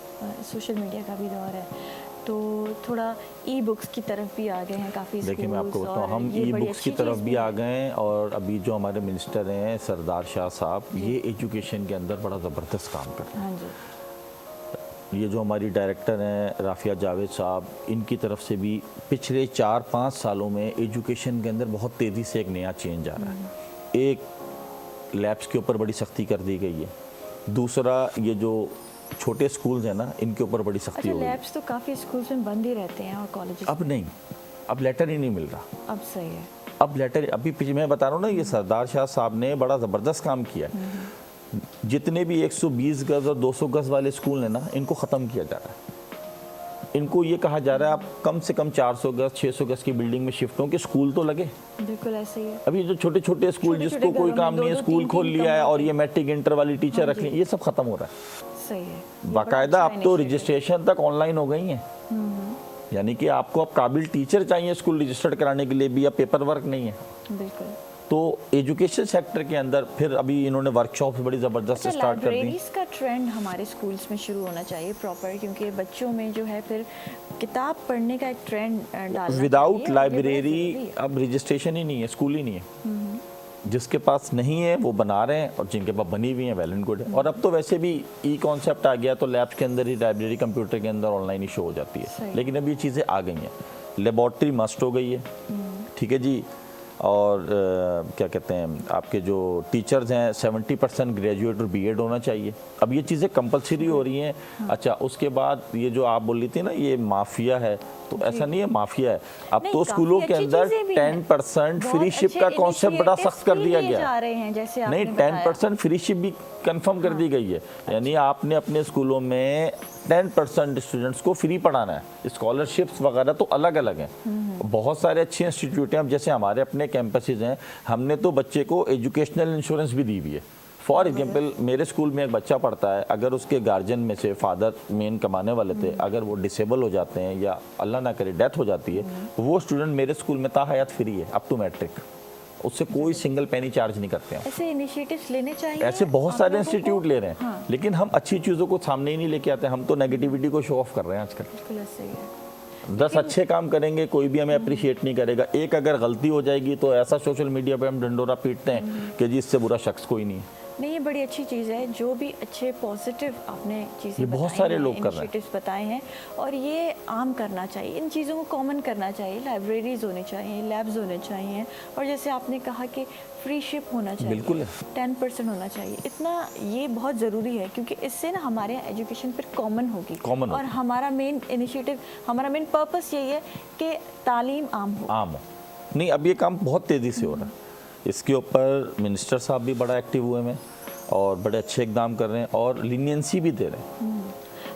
सोशल मीडिया का भी दौर है, तो थोड़ा ई बुक्स की तरफ भी आ गए हैं काफ़ी। देखिए मैं आपको बताऊँ, हम ई बुक्स की तरफ भी आ गए हैं, और अभी जो हमारे मिनिस्टर हैं सरदार शाह साहब, ये एजुकेशन के अंदर बड़ा ज़बरदस्त काम कर रहे हैं। हाँ जी। ये जो हमारी डायरेक्टर हैं राफिया जावेद साहब, इनकी तरफ से भी पिछले 4-5 सालों में एजुकेशन के अंदर बहुत तेज़ी से एक नया चेंज आ रहा है। एक, लैब्स के ऊपर बड़ी सख्ती कर दी गई है। दूसरा, ये जो छोटे स्कूल्स हैं ना, इनके ऊपर बड़ी सख्ती हो गई है। लैब्स तो काफ़ी स्कूल्स में बंद ही रहते हैं और कॉलेजेस। अब नहीं, अब लेटर ही नहीं मिल रहा। अब सही है। अब लेटर, अभी पीछे मैं बता रहा हूँ ना, ये सरदार शाह साहब ने बड़ा ज़बरदस्त काम किया है। जितने भी 120 गज़ और 200 गज़ वाले स्कूल हैं ना, इनको ख़त्म किया जा रहा है। इनको ये कहा जा रहा है आप कम से कम 400 गज़ 600 गज़ की बिल्डिंग में शिफ्ट हों कि स्कूल तो लगे। बिल्कुल ऐसे ही है। अभी जो छोटे छोटे स्कूल जिसको कोई काम नहीं है, स्कूल खोल लिया है और ये मैट्रिक इंटर वाली टीचर रख ली, ये सब खत्म हो रहा है। सही है, बाकायदा अब तो रजिस्ट्रेशन तक ऑनलाइन हो गई हैं, यानी कि आपको अब काबिल टीचर चाहिए स्कूल रजिस्टर्ड कराने के लिए भी, अब पेपर वर्क नहीं है। बिल्कुल। तो एजुकेशन सेक्टर के अंदर फिर अभी इन्होंने वर्कशॉप्स बड़ी ज़बरदस्त स्टार्ट कर दी। लाइब्रेरीज का ट्रेंड हमारे स्कूल्स में शुरू होना चाहिए प्रॉपर, क्योंकि बच्चों में जो है फिर किताब पढ़ने का एक ट्रेंड डालना। विदाउट लाइब्रेरी अब रजिस्ट्रेशन ही नहीं है, स्कूल ही नहीं है। जिसके पास नहीं है वो बना रहे हैं, और जिनके पास बनी हुई है वेल एंड गुड है। और अब तो वैसे भी ई कॉन्सेप्ट आ गया, तो लैब्स के अंदर ही लाइब्रेरी कंप्यूटर के अंदर ऑनलाइन ही शो हो जाती है। लेकिन अब ये चीज़ें आ गई हैं, लेबॉर्ट्री मस्ट हो गई है, ठीक है जी। और क्या कहते हैं, आपके जो टीचर्स हैं 70% ग्रेजुएट और बीएड होना चाहिए। अब ये चीज़ें कंपलसरी हो रही हैं। अच्छा, उसके बाद ये जो आप बोल रही थी ना ये माफिया है, तो ऐसा नहीं है माफिया है। अब तो स्कूलों के अंदर 10% फ्री शिप का कॉन्सेप्ट बड़ा सख्त कर दिया गया है। नहीं, 10% फ्री शिप भी कंफर्म कर दी गई है, यानी आपने अपने स्कूलों में 10% स्टूडेंट्स को फ्री पढ़ाना है। स्कॉलरशिप्स वगैरह तो अलग अलग हैं, बहुत सारे अच्छे इंस्टीट्यूट हैं। अब जैसे हमारे अपने कैंपसेस हैं, हमने तो बच्चे को एजुकेशनल इंश्योरेंस भी दी हुई है। फॉर एग्जाम्पल, मेरे स्कूल में एक बच्चा पढ़ता है, अगर उसके गार्जियन में से फादर मेन कमाने वाले थे, अगर वो डिसेबल हो जाते हैं या अल्लाह ना करे डेथ हो जाती है, वो स्टूडेंट मेरे स्कूल में ताहयात फ्री है अप टू मैट्रिक, उससे कोई सिंगल पेनी चार्ज नहीं करते हैं। ऐसे इनिशिएटिव्स लेने चाहिए, ऐसे बहुत सारे इंस्टीट्यूट ले रहे हैं। हाँ। लेकिन हम अच्छी चीज़ों को सामने ही नहीं लेके आते, हम तो नेगेटिविटी को शो ऑफ कर रहे हैं आजकल। 10 अच्छे काम करेंगे, कोई भी हमें अप्रिशिएट नहीं करेगा। एक अगर गलती हो जाएगी तो ऐसा सोशल मीडिया पे हम डंडोरा पीटते हैं कि जी इससे बुरा शख्स कोई नहीं है। नहीं, ये बड़ी अच्छी चीज़ है, जो भी अच्छे पॉजिटिव आपने चीज़ें बहुत सारे लोग कर रहे हैं, बताए हैं, और ये आम करना चाहिए, इन चीज़ों को कॉमन करना चाहिए। लाइब्रेरीज होनी चाहिए, लैब्स होने चाहिए, और जैसे आपने कहा कि फ्री शिप होना चाहिए, बिल्कुल 10% होना चाहिए। इतना ये बहुत ज़रूरी है, क्योंकि इससे ना हमारे यहाँ एजुकेशन फिर कॉमन होगी, और हमारा मेन इनिशिएटिव, हमारा मेन पर्पस यही है कि तालीम आम हो। नहीं, अब ये काम बहुत तेज़ी से हो रहा है। इसके ऊपर मिनिस्टर साहब भी बड़ा एक्टिव हुए हैं और बड़े अच्छे इकदाम कर रहे हैं और लीनियंसी भी दे रहे हैं।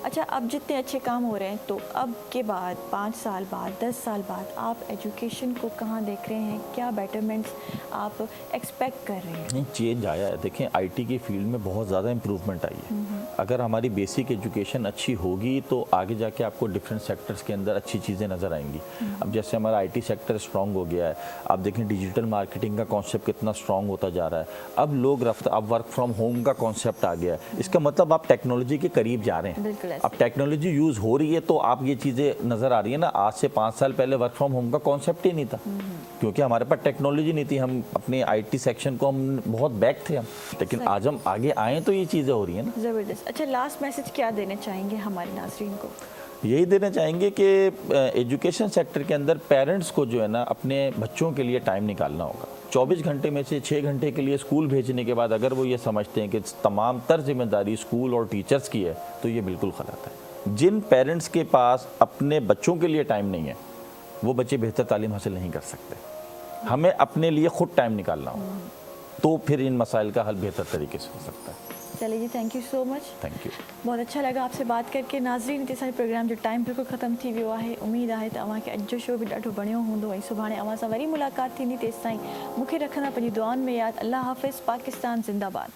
अच्छा, अब जितने अच्छे काम हो रहे हैं, तो अब के बाद 5 साल बाद, 10 साल बाद आप एजुकेशन को कहाँ देख रहे हैं? क्या बेटरमेंट्स आप एक्सपेक्ट कर रहे हैं? नहीं, चेंज आया है। देखें, आईटी की फील्ड में बहुत ज़्यादा इम्प्रूवमेंट आई है। अगर हमारी बेसिक एजुकेशन अच्छी होगी तो आगे जाके आपको डिफरेंट सेक्टर्स के अंदर अच्छी चीज़ें नज़र आएंगी। अब जैसे हमारा आईटी सेक्टर स्ट्रॉन्ग हो गया है, आप देखें डिजिटल मार्केटिंग का कॉन्सेप्ट कितना स्ट्रॉन्ग होता जा रहा है। अब लोग अब वर्क फ्रॉम होम का कॉन्सेप्ट आ गया है। इसका मतलब आप टेक्नोलॉजी के करीब जा रहे हैं। अब टेक्नोलॉजी यूज़ हो रही है तो आप ये चीज़ें नज़र आ रही है ना। आज से 5 साल पहले वर्क फ्रॉम होम का कॉन्सेप्ट ही नहीं था, क्योंकि हमारे पास टेक्नोलॉजी नहीं थी। हम अपने आईटी सेक्शन को हम बहुत बैक थे हम, लेकिन आज हम आगे आए तो ये चीज़ें हो रही है ना। ज़बरदस्त। अच्छा, लास्ट मैसेज क्या देना चाहेंगे हमारे नाज़रीन को? यही देना चाहेंगे कि एजुकेशन सेक्टर के अंदर पेरेंट्स को जो है ना अपने बच्चों के लिए टाइम निकालना होगा। 24 घंटे में से 6 घंटे के लिए स्कूल भेजने के बाद अगर वो ये समझते हैं कि तमाम तर जिम्मेदारी स्कूल और टीचर्स की है, तो ये बिल्कुल गलत है। जिन पेरेंट्स के पास अपने बच्चों के लिए टाइम नहीं है, वो बच्चे बेहतर तालीम हासिल नहीं कर सकते। हमें अपने लिए खुद टाइम निकालना होगा, तो फिर इन मसाइल का हल बेहतर तरीके से हो सकता है। चलिए जी, thank you so much. Thank you. बहुत अच्छा लगा आपसे बात करके। नाज़रीन, इतने सारे प्रोग्राम जो टाइम बिल्कुल ख़त्म थी वियो आहे। उम्मीद आहे त अव्हांखे अॼु जो शो भी ॾाढो बणियो हूंदो ऐं सुभाणे अव्हां सां वरी मुलाक़ात थींदी। तेसिताईं मूंखे रखंदा पंहिंजी दुआउनि में यादि। अल्लाह हाफ़िज़। पाकिस्तान ज़िंदाबाद।